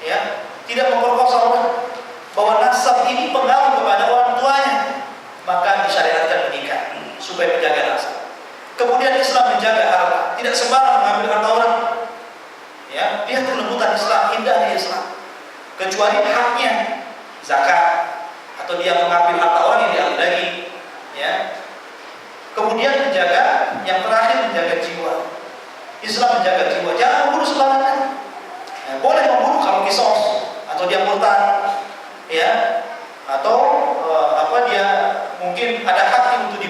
ya, tidak memperkosa orang. Bahwa nasab ini pengaruh kepada orang tuanya, maka disyariatkan menikah supaya menjaga nasab. Kemudian Islam menjaga harta, tidak sembarang mengambil harta orang. Ya, lihat kelembutan Islam, indahnya Islam. Kecuali haknya zakat atau dia mengambil harta orang yang diambil lagi, ya. Kemudian menjaga, yang terakhir menjaga jiwa. Islam menjaga jiwa, jangan membunuh sembarangan. Ya, boleh membunuh kalau kisos atau dia murtad, ya, atau dia mungkin ada haknya untuk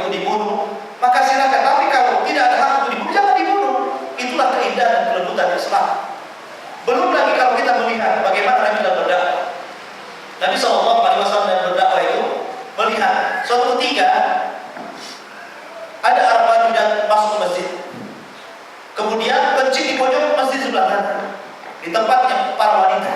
dibunuh, maka silakan. Tapi kalau ada arba'ah dan masuk ke masjid. Kemudian kencing di pojok masjid sebelah kanan, di tempatnya para wanita.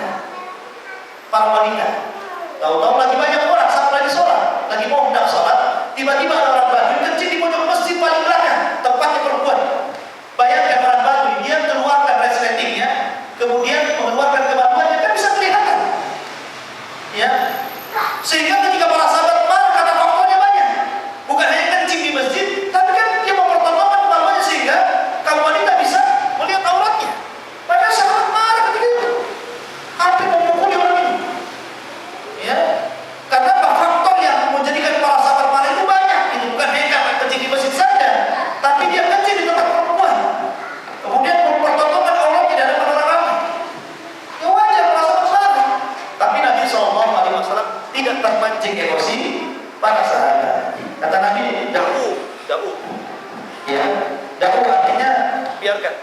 Tahu-tahu lagi banyak orang, saat lagi sholat, lagi mau hendak sholat, tiba-tiba ada orang Badui kencing di pojok masjid paling belakang, tempatnya perempuan. Bayangkan orang Badui, dia keluarkan resletingnya, kemudian mengeluarkan kemaluannya, kan bisa kelihatan. Ya, sehingga ketika para sahabat marah karena faktornya banyak, bukan hanya kencing di masjid, tapi kan dia mempertontonkan kemaluannya sehingga kaum wanita bisa melihat auratnya. Maka sahabat marah ketika itu, hampir memukuli orang ini. Ya, karena faktor yang menjadikan para sahabat marah itu banyak. Itu bukan hanya karena kencing di masjid saja, tapi dia kencing di tempat perempuan, kemudian mempertontonkan auratnya di hadapan orang ramai. Ya wajar para sahabat marah. Tapi Nabi SAW tidak terpancing emosi para sahabat. Kata Nabi, da'u. Ya, da'u artinya biarkan.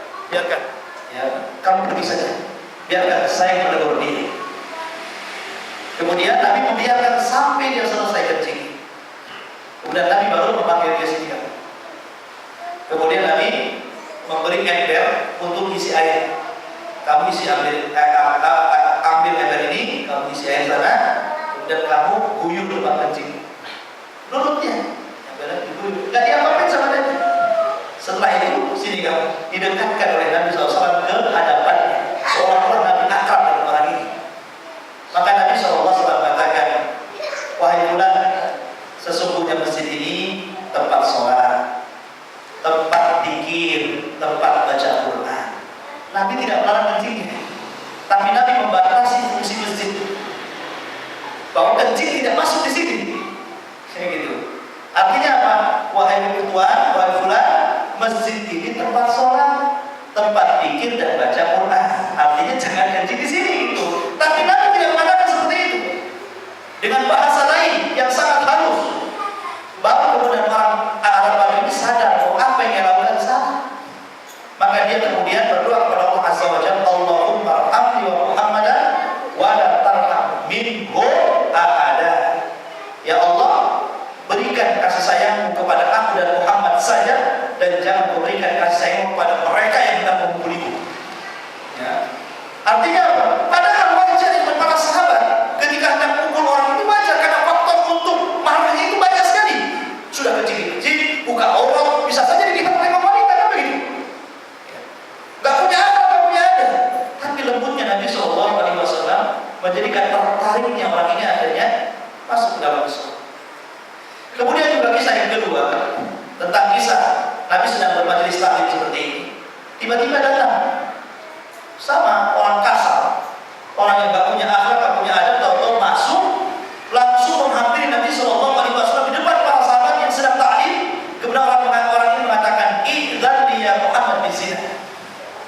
Ya, kamu pergi saja. Biarkan saya menegur dia. Kemudian Nabi membiarkan sampai dia selesai kencing. Kemudian Nabi baru memanggil dia sendiri. Kemudian Nabi memberi ember untuk isi air. Kamu ambil ember ini, kamu isi air sana, kemudian kamu guyur tempat kencing. Nurutnya, embernya diguyur. Gak diapa-apain sama Nabi. Setelah itu, sini kamu didekatkan oleh Nabi SAW ke hadapannya, seolah-olah Nabi akrab dengan orang ini. Maka Nabi SAW mengatakan, wahai fulan, sesungguhnya masjid ini tempat sholat, tempat zikir, tempat baca Quran. Nabi tidak melarang kencingnya, tapi Nabi membatasi fungsi masjid, bahwa kencing tidak masuk di sini. Kayak gitu. Artinya apa? Wahai tuan, wahai fulan, masjid ini tempat sholat, tempat zikir dan baca Quran. Artinya jangan kencing di sini gitu. Tapi Nabi tidak mengatakan seperti itu. Dengan bahasa lain yang sangat halus. Baru kemudian orang Arab ini sadar bahwa apa yang dia lakukan salah. Maka dia kemudian berdoa kepada Allah Azza wa Jalla, Allahumma arhamni wa Muhammadan wa la tarham minhu ahada. Ya Allah, berikan kasih sayangmu kepada aku dan Muhammad saja, dan jangan memberikan kasih sayangmu kepada mereka yang hendak memukuliku. Ya. Artinya apa? Padahal wajar untuk para sahabat ketika hendak memukul orang itu wajar, karena faktor untuk marahnya itu banyak sekali. Sudah kecil-kecil, buka aurat, bisa saja dilihat oleh wanita, kan begitu? Gak punya apa, gak punya ada. Tapi lembutnya Nabi SAW menjadikan tertariknya orang ini akhirnya masuk ke dalam Islam. Kemudian juga kisah yang kedua, tentang kisah Nabi sedang bermajelis taklim seperti ini. Tiba-tiba datang sama orang kasar, orang yang gak punya akhlak, gak punya adab, tahu-tahu masuk, langsung menghampiri Nabi SAW di depan para sahabat yang sedang taklim. Kemudian orang ini mengatakan, idzan li ya Muhammad bizina.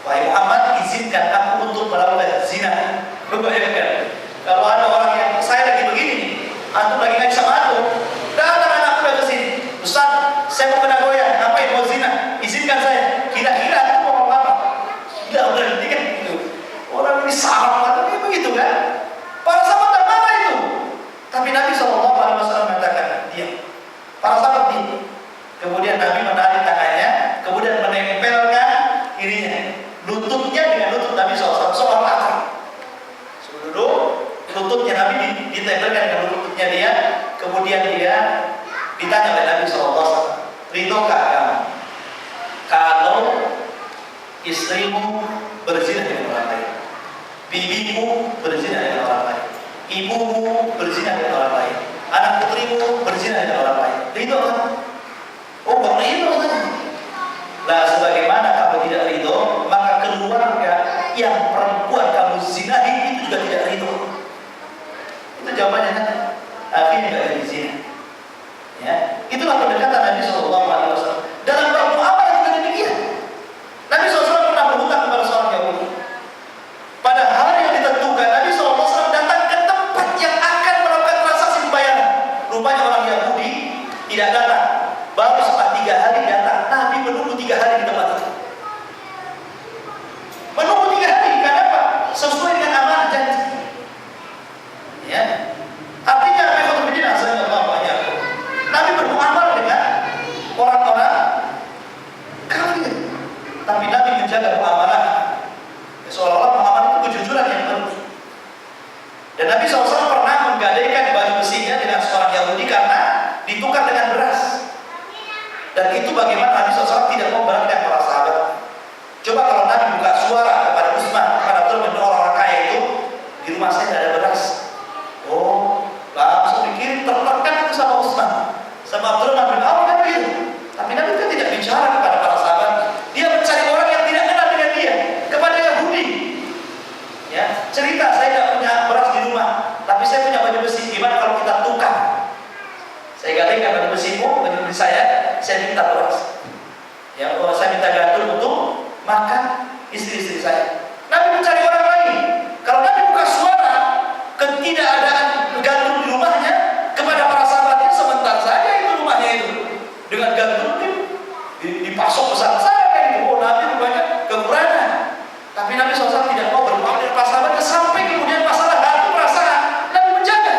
Wahai Muhammad, izinkan aku untuk melakukan zina. Bayangkan, kalau ada orang yang saya lagi begini nih, antum lagi ngaji sama antum, datang anak udah ke sini, Ustaz, saya mau kena goyang, ngapain mau zina? Izinkan saya. Kira-kira antum mau ngomong apa? Tidak berhenti kan gitu. Orang ini sarap banget begitu kan? Para sahabat tak marah itu. Tapi Nabi SAW mengatakan, diam. Para sahabat diam. Kemudian Nabi menarik tangannya, kemudian menempelkan ininya, lututnya dengan lutut Nabi SAW, seorang akrab. Sebelum duduk, lututnya Nabi ditempelkan dengan lututnya dia, kemudian dia ditanya oleh Nabi SAW, ridhokah kamu kalau istrimu berzina dengan orang lain, bibimu berzina dengan orang lain, ibumu berzina dengan orang lain, anak putrimu berzina dengan orang lain? Ridho kan? Oh, gak ridho kan? Lah, sebagaimana kamu tidak ridho, maka keluarga yang perempuan kamu zinahi itu juga tidak ridho. Itu jawabannya kan? Akhirnya gak jadi zina. Ya, itulah pendekatan Nabi SAW. Dalam bermuamalah juga demikian. Nabi SAW pernah berhutang kepada seorang Yahudi. Pada hari yang ditentukan, Nabi SAW datang ke tempat yang akan melakukan transaksi pembayaran. Rupanya orang Yahudi tidak datang. Baru setelah 3 hari datang. Nabi menunggu 3 hari di tempat itu. Menunggu 3 hari, karena apa? Sesuai dengan amanah janji. Ya. Artinya Nabi bermuamalah saya minta gandum untuk makan istri-istri saya. Nabi mencari orang lain. Kalau Nabi buka suara ketidakadaan gandum di rumahnya kepada para sahabatnya, sebentar saja itu rumahnya itu dengan gandum dipasok besar-besaran itu. Oh, Nabi rupanya kekurangan. Tapi Nabi SAW tidak mau berpaling dengan para sahabatnya sampai kemudian masalah hati perasaan Nabi menjaga.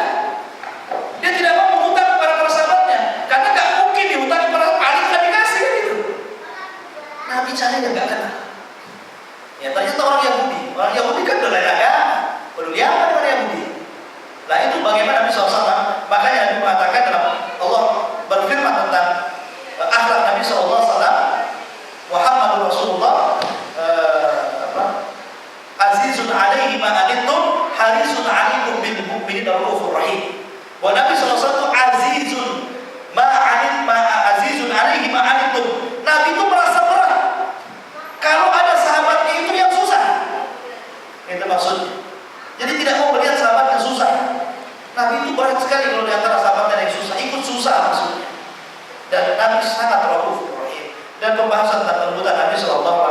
Dia tidak mau mengutang kepada para sahabatnya karena gak mungkin diutang kepada paling gak dikasih gitu. Nabi cari yang gak kenal. Ya ternyata orang Yahudi kan udah lain agama, peduli apa dengan Yahudi. Nah itu bagaimana Nabi SAW. Makanya Nabi mengatakan dalam Allah berfirman tentang akhlak Nabi SAW, Muhammadur Rasulullah azizun alaihi ma anittum harisun alaikum bil mu'minin raufur rahim. Bahwa Nabi SAW itu azizun azizun alaihi ma anittum. Nabi itu merasa berat kalau ada sahabatnya itu yang susah. Itu maksudnya. Jadi tidak mau melihat sahabatnya susah. Nabi itu berat sekali kalau di antara sahabatnya yang susah, ikut susah maksudnya. Dan Nabi sangat raufur rahim. Dan pembahasan tentang kelembutan Nabi SAW